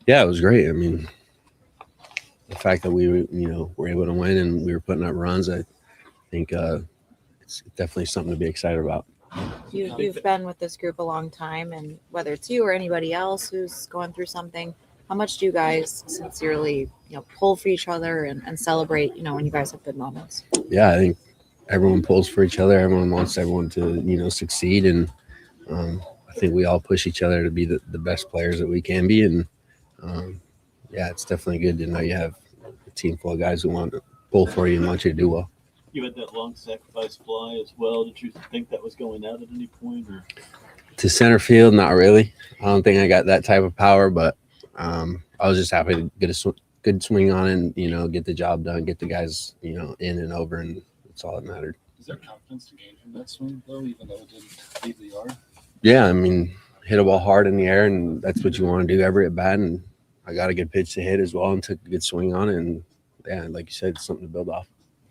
Yeah, it was great. I mean, the fact that we were able to win and we were putting up runs, I think it's definitely something to be excited about. You've been with this group a long time, and whether it's you or anybody else who's going through something, how much do you guys sincerely, pull for each other and celebrate, when you guys have good moments? Yeah, I think everyone pulls for each other. Everyone wants everyone to, succeed. And I think we all push each other to be the best players that we can be. And it's definitely good to know you have a team full of guys who want to pull for you and want you to do well. You had that long sacrifice fly as well. Did you think that was going out at any point? Or? To center field, not really. I don't think I got that type of power, but I was just happy to get a good swing on it and, get the job done, get the guys, in and over, and that's all that mattered. Is there confidence to gain from that swing, though, even though it didn't leave the yard? Yeah, I mean, hit a ball hard in the air, and that's what you want to do every at bat, and I got a good pitch to hit as well and took a good swing on it, and, yeah, like you said, it's something to build off.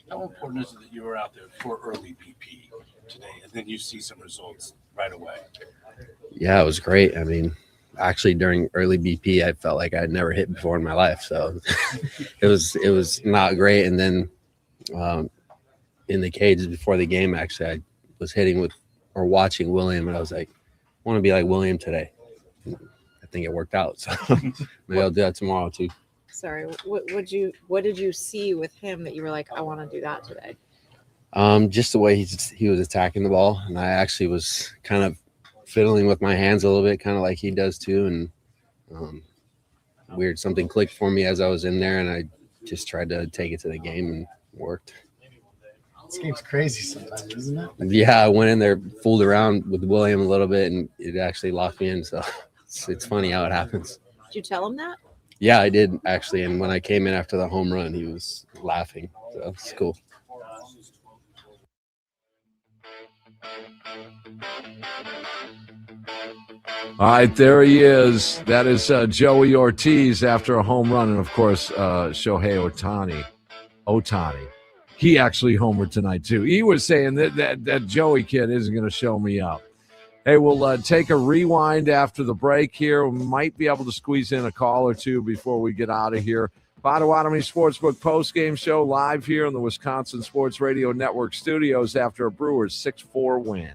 How important is it that you were out there for early BP today, and then you see some results right away? Yeah, it was great. I mean, actually during early BP, I felt like I'd never hit before in my life. So it was not great. And then in the cages before the game, actually, I was watching William, and I was like, I want to be like William today. And I think it worked out. So maybe I'll do that tomorrow too. Sorry, what did you see with him that you were like, I want to do that today? Just the way he was attacking the ball, and I actually was kind of fiddling with my hands a little bit, kind of like he does too. And something clicked for me as I was in there, and I just tried to take it to the game and worked. This game's crazy sometimes, isn't it? Yeah, I went in there, fooled around with William a little bit, and it actually locked me in. So it's funny how it happens. Did you tell him that? Yeah, I did actually. And when I came in after the home run, he was laughing. So it's cool. All right, there he is. That is Joey Ortiz after a home run. And, of course, Shohei Ohtani. He actually homered tonight, too. He was saying that Joey kid isn't going to show me up. Hey, we'll take a rewind after the break here. We might be able to squeeze in a call or two before we get out of here. Potawatomi Sportsbook postgame show live here in the Wisconsin Sports Radio Network studios after a Brewers 6-4 win.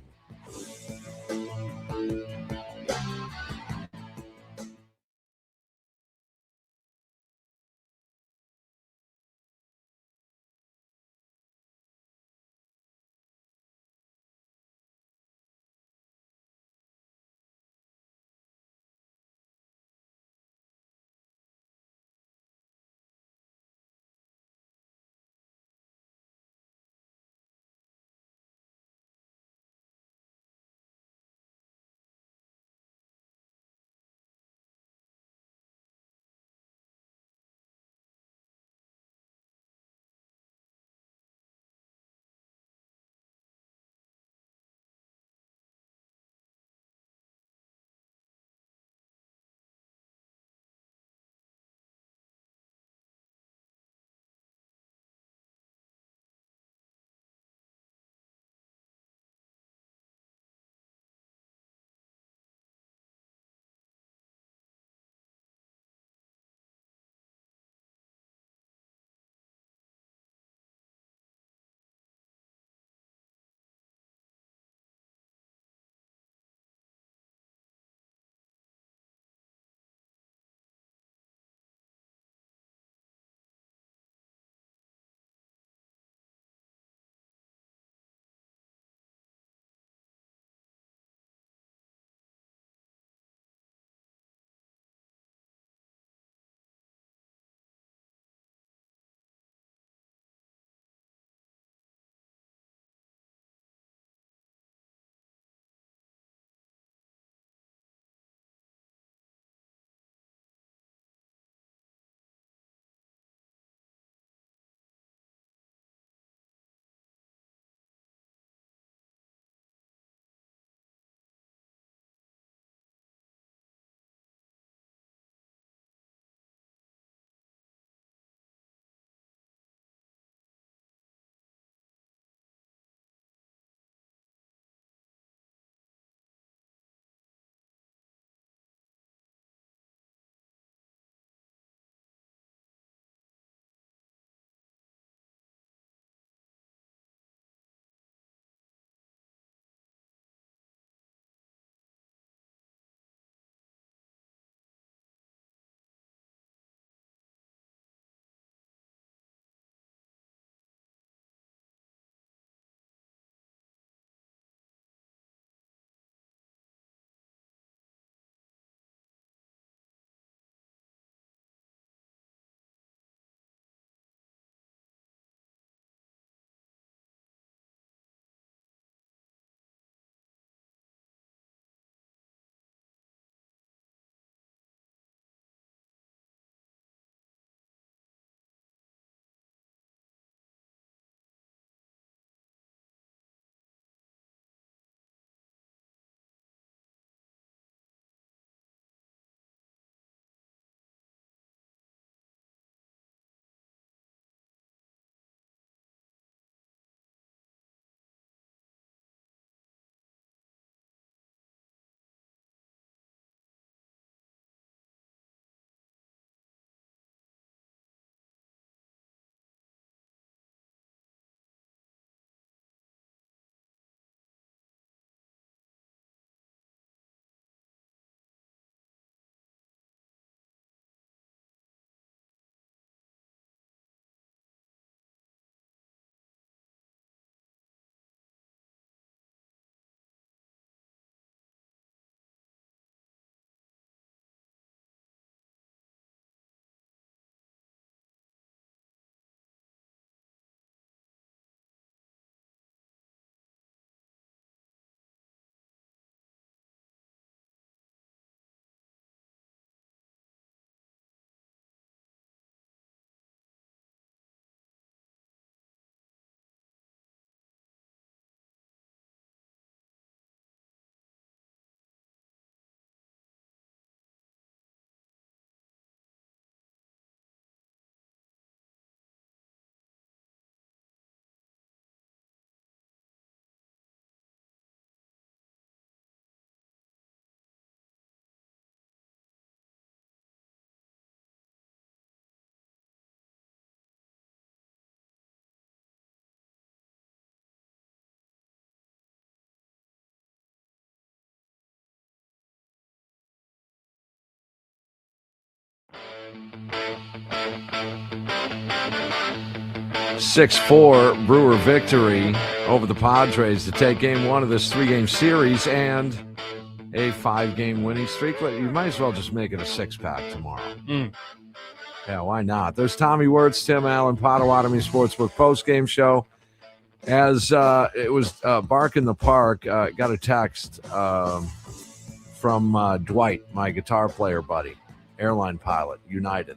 6-4 Brewer victory over the Padres to take game one of this 3-game series and a 5-game winning streak. You might as well just make it a 6-pack tomorrow. Yeah, why not? There's Tommy Wortz, Tim Allen, Potawatomi Sportsbook postgame show. As it was Bark in the Park, got a text from Dwight, my guitar player buddy, airline pilot, United.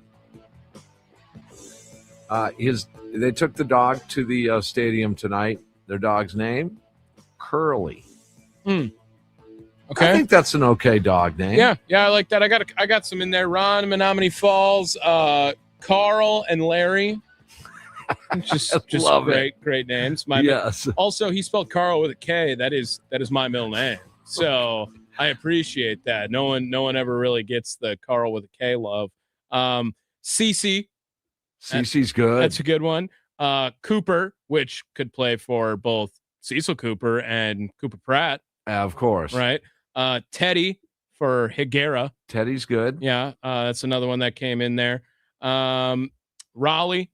They took the dog to the stadium tonight. Their dog's name, Curly. Okay, I think that's an okay dog name. Yeah, I like that. I got some in there. Ron, Menominee Falls, Carl, and Larry. Just great names. Also, he spelled Carl with a K. That is my middle name. So I appreciate that. No one ever really gets the Carl with a K love. Cece. Cece's good. That's a good one. Cooper, which could play for both Cecil Cooper and Cooper Pratt. Of course. Right. Teddy for Higuera. Teddy's good. Yeah. That's another one that came in there. Raleigh.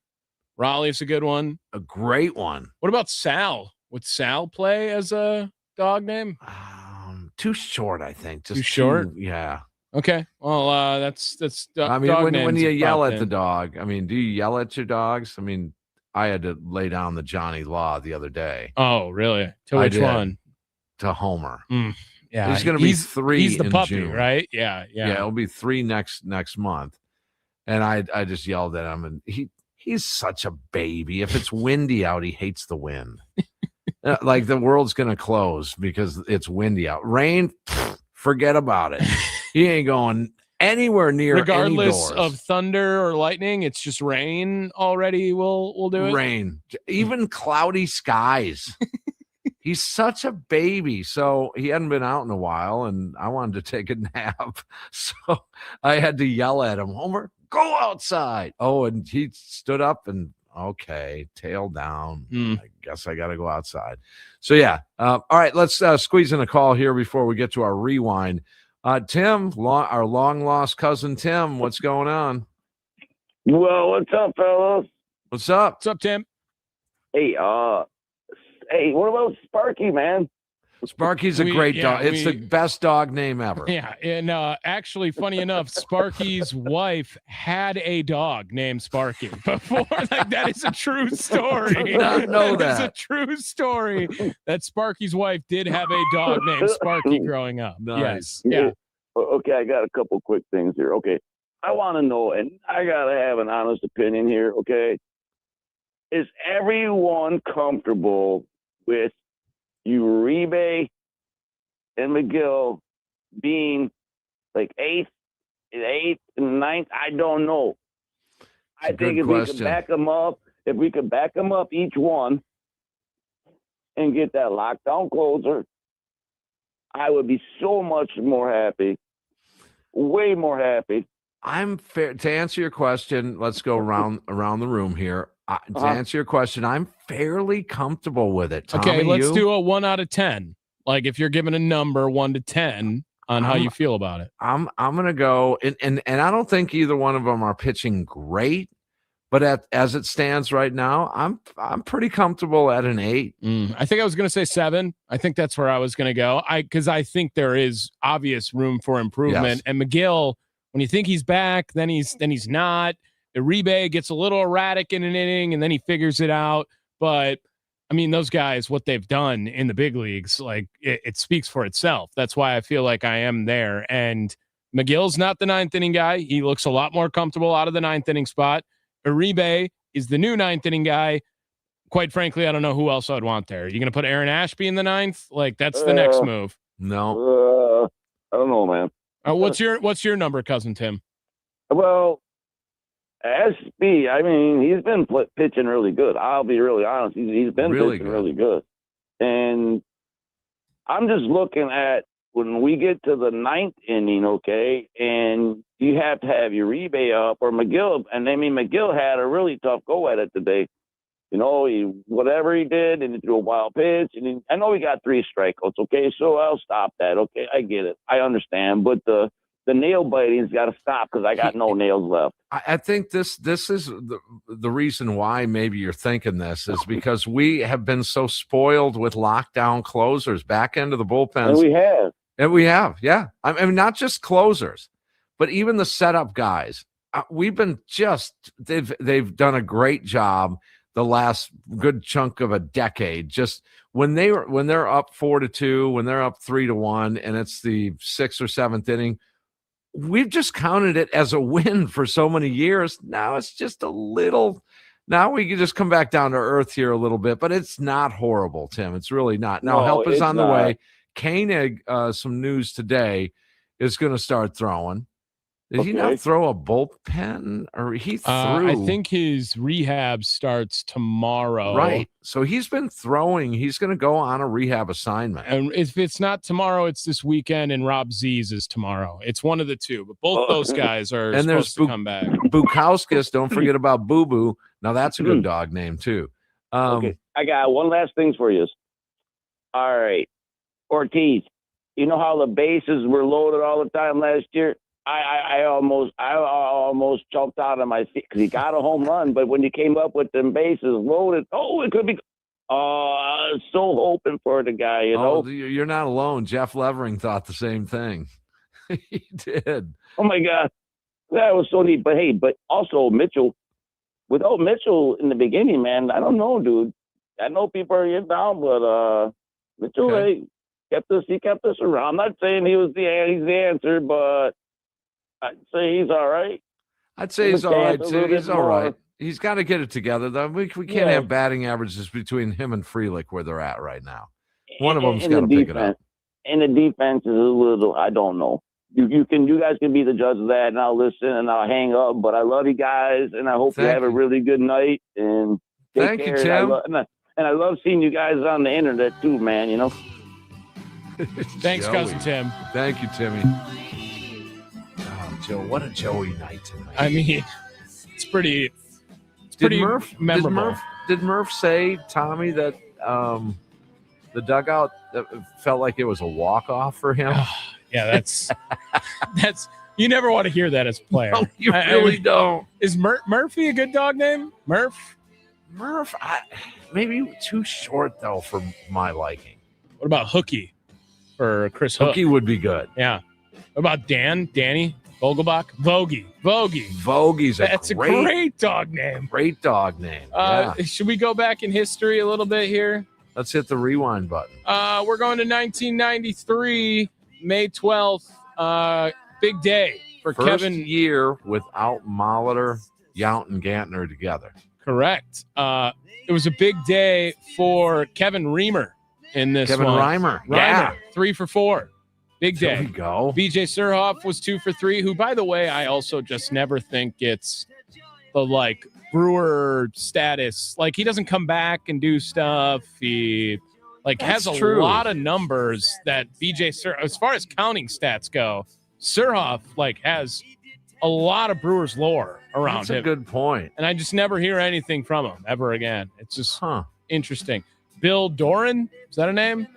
Raleigh's a good one. A great one. What about Sal? Would Sal play as a dog name? Too short, I think. Too short? Yeah. Okay. Well, that's. I mean, when you yell at the dog, I mean, do you yell at your dogs? I mean, I had to lay down the Johnny Law the other day. Oh, really? To which one? To Homer. Yeah, he's going to be 3. He's the in puppy, June. right? Yeah. It'll be 3 next month, and I just yelled at him, and he's such a baby. If it's windy out, he hates the wind. Like the world's going to close because it's windy out. Rain, forget about it. He ain't going anywhere near regardless any doors. of thunder or lightning. It's just rain already. We'll do it. Rain, even cloudy skies. He's such a baby. So he hadn't been out in a while, and I wanted to take a nap. So I had to yell at him, Homer, go outside. Oh, and he stood up and okay, tail down. I guess I got to go outside. So yeah. All right, let's squeeze in a call here before we get to our rewind. Tim, our long lost cousin Tim, what's going on? Well, what's up, fellas? What's up? What's up, Tim? Hey, what about Sparky, man? Sparky's a great dog. It's the best dog name ever. Yeah, and actually, funny enough, Sparky's wife had a dog named Sparky before. Like, that is a true story. I did not know That is that. a true story. That Sparky's wife did have a dog named Sparky growing up. Nice. Yes. Yeah. Okay, I got a couple quick things here. Okay, I want to know, and I got to have an honest opinion here, okay? Is everyone comfortable with Uribe and McGill being like 8th and 9th? I don't know. I think if we could back them up, each one and get that lockdown closer, I would be so much more happy, way more happy. I'm fair to answer your question. Let's go around the room here. To answer your question, I'm fairly comfortable with it. Tommy, Okay, let's do a 1 out of 10. Like if you're given a number 1 to 10 on how you feel about it. I'm gonna go and I don't think either one of them are pitching great, but as it stands right now, I'm pretty comfortable at an 8. I think I was gonna say 7. I think that's where I was gonna go. Because I think there is obvious room for improvement. Yes. And McGill, when you think he's back, then he's not. Uribe gets a little erratic in an inning, and then he figures it out. But I mean, those guys, what they've done in the big leagues, like it speaks for itself. That's why I feel like I am there. And McGill's not the 9th inning guy. He looks a lot more comfortable out of the 9th inning spot. Uribe is the new 9th inning guy. Quite frankly, I don't know who else I'd want there. You're going to put Aaron Ashby in the 9th? Like, that's the next move. No. I don't know, man. What's your number, cousin Tim? Well, SB, I mean, he's been pitching really good. I'll be really honest. He's been Really pitching good. really good. And I'm just looking at when we get to the 9th inning, okay, and you have to have Uribe up or McGill. And I mean, McGill had a really tough go at it today. You know, whatever he did, and he threw a wild pitch. And I know he got 3 strikeouts, okay, so I'll stop that. Okay, I get it. I understand. But the the nail biting's got to stop because I got no nails left. I think this is the reason why maybe you're thinking this is because we have been so spoiled with lockdown closers, back end of the bullpens. And we have. Yeah. I mean, not just closers, but even the setup guys. We've been they've done a great job the last good chunk of a decade. Just when they're up 4-2, when they're up 3-1, and it's the 6th or 7th inning, we've just counted it as a win for so many years. Now it's just a little. Now we can just come back down to earth here a little bit, but it's not horrible, Tim. It's really not. Now help is on the way. Koenig, some news today, is going to start throwing. Did he not throw a bullpen, or he threw? I think his rehab starts tomorrow. Right. So he's been throwing. He's going to go on a rehab assignment. And if it's not tomorrow, it's this weekend, and Rob Z's is tomorrow. It's one of the two, but both those guys are supposed to come back. Bukowskis, don't forget about Boo Boo. Now that's a good dog name too. Okay, I got one last thing for you. All right, Ortiz. You know how the bases were loaded all the time last year? I almost jumped out of my seat because he got a home run, but when he came up with them bases loaded, it could be. I was so hoping for the guy, you know. You're not alone. Jeff Levering thought the same thing. He did. Oh my God, that was so neat. But hey, also Mitchell. Without Mitchell in the beginning, man, I don't know, dude. I know people are getting down, but Mitchell, he kept us around. I'm not saying he's the answer, but I'd say he's all right. I'd say he's all right, too. He's all right. He's got to get it together, though. We can't have batting averages between him and Frelick where they're at right now. One of them's got to pick it up. And the defense is a little, I don't know. You guys can be the judge of that, and I'll listen and I'll hang up. But I love you guys, and I hope you have a really good night. And thank you, Tim. And I love seeing you guys on the internet too, man. You know. Thanks, Cousin Tim. Thank you, Timmy. Oh, Joe, what a Joey night tonight. I mean, it's pretty memorable. Did Murph say, Tommy, that the dugout felt like it was a walk-off for him? Yeah, that's you never want to hear that as a player. No, you really don't. Is Murphy a good dog name? Murph, maybe too short though for my liking. What about Hookie for Chris Hook? Hookie would be good. Yeah. What about Danny Vogelbach? Vogie. Vogie's a great dog name. Great dog name. Should we go back in history a little bit here? Let's hit the rewind button. We're going to 1993. May 12th, big day for First Kevin. Year without Molitor, Yount, and Gantner together. Correct. It was a big day for Kevin Reimer in this Kevin one. Reimer. Yeah. 3 for 4. Big day. There we go. BJ Surhoff was 2 for 3, who, by the way, I also just never think gets the, Brewer status. He doesn't come back and do stuff. He... has a lot of numbers that BJ Surhoff, as far as counting stats go, Surhoff has a lot of Brewers lore around him. That's a good point. And I just never hear anything from him ever again. It's just interesting. Bill Doran, is that a name?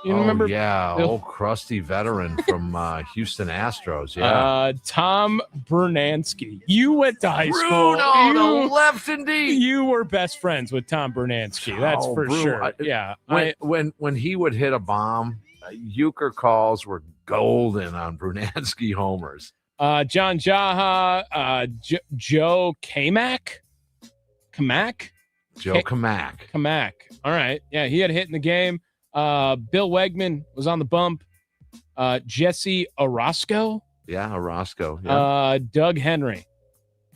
You remember? Yeah, old crusty veteran from Houston Astros. Yeah. Tom Bernansky. You went to high school. No, left indeed. You were best friends with Tom Bernansky. That's for sure. Yeah. When he would hit a bomb, Euchre calls were golden on Bernansky homers. John Jaha, Joe Kamak. Joe Kamak. All right. Yeah, he had a hit in the game. Bill Wegman was on the bump. Jesse Orozco. Yeah, Orozco. Yeah. Doug Henry.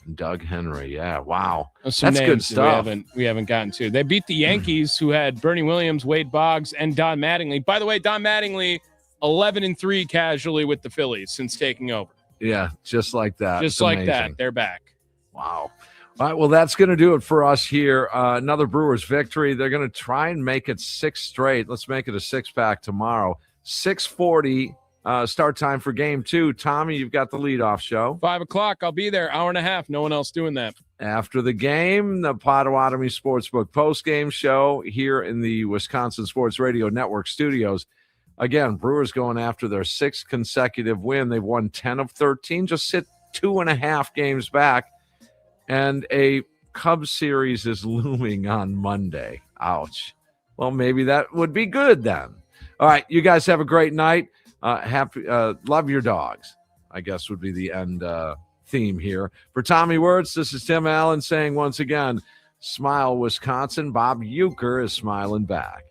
Yeah. Wow. That's good stuff. We haven't gotten to. They beat the Yankees, who had Bernie Williams, Wade Boggs, and Don Mattingly. By the way, Don Mattingly, 11-3 casually with the Phillies since taking over. Yeah, just like that. Just like that. They're back. Wow. All right, well, that's going to do it for us here. Another Brewers victory. They're going to try and make it 6 straight. Let's make it a 6-pack tomorrow. 6:40 start time for game 2. Tommy, you've got the leadoff show. 5 o'clock. I'll be there. Hour and a half. No one else doing that. After the game, the Potawatomi Sportsbook postgame show here in the Wisconsin Sports Radio Network studios. again, Brewers going after their 6th consecutive win. They've won 10 of 13, just sit 2.5 games back. And a Cubs series is looming on Monday. Ouch. Well, maybe that would be good then. All right, you guys have a great night. Love your dogs, I guess would be the end theme here. For Tommy Wortz, this is Tim Allen saying once again, smile, Wisconsin. Bob Uecker is smiling back.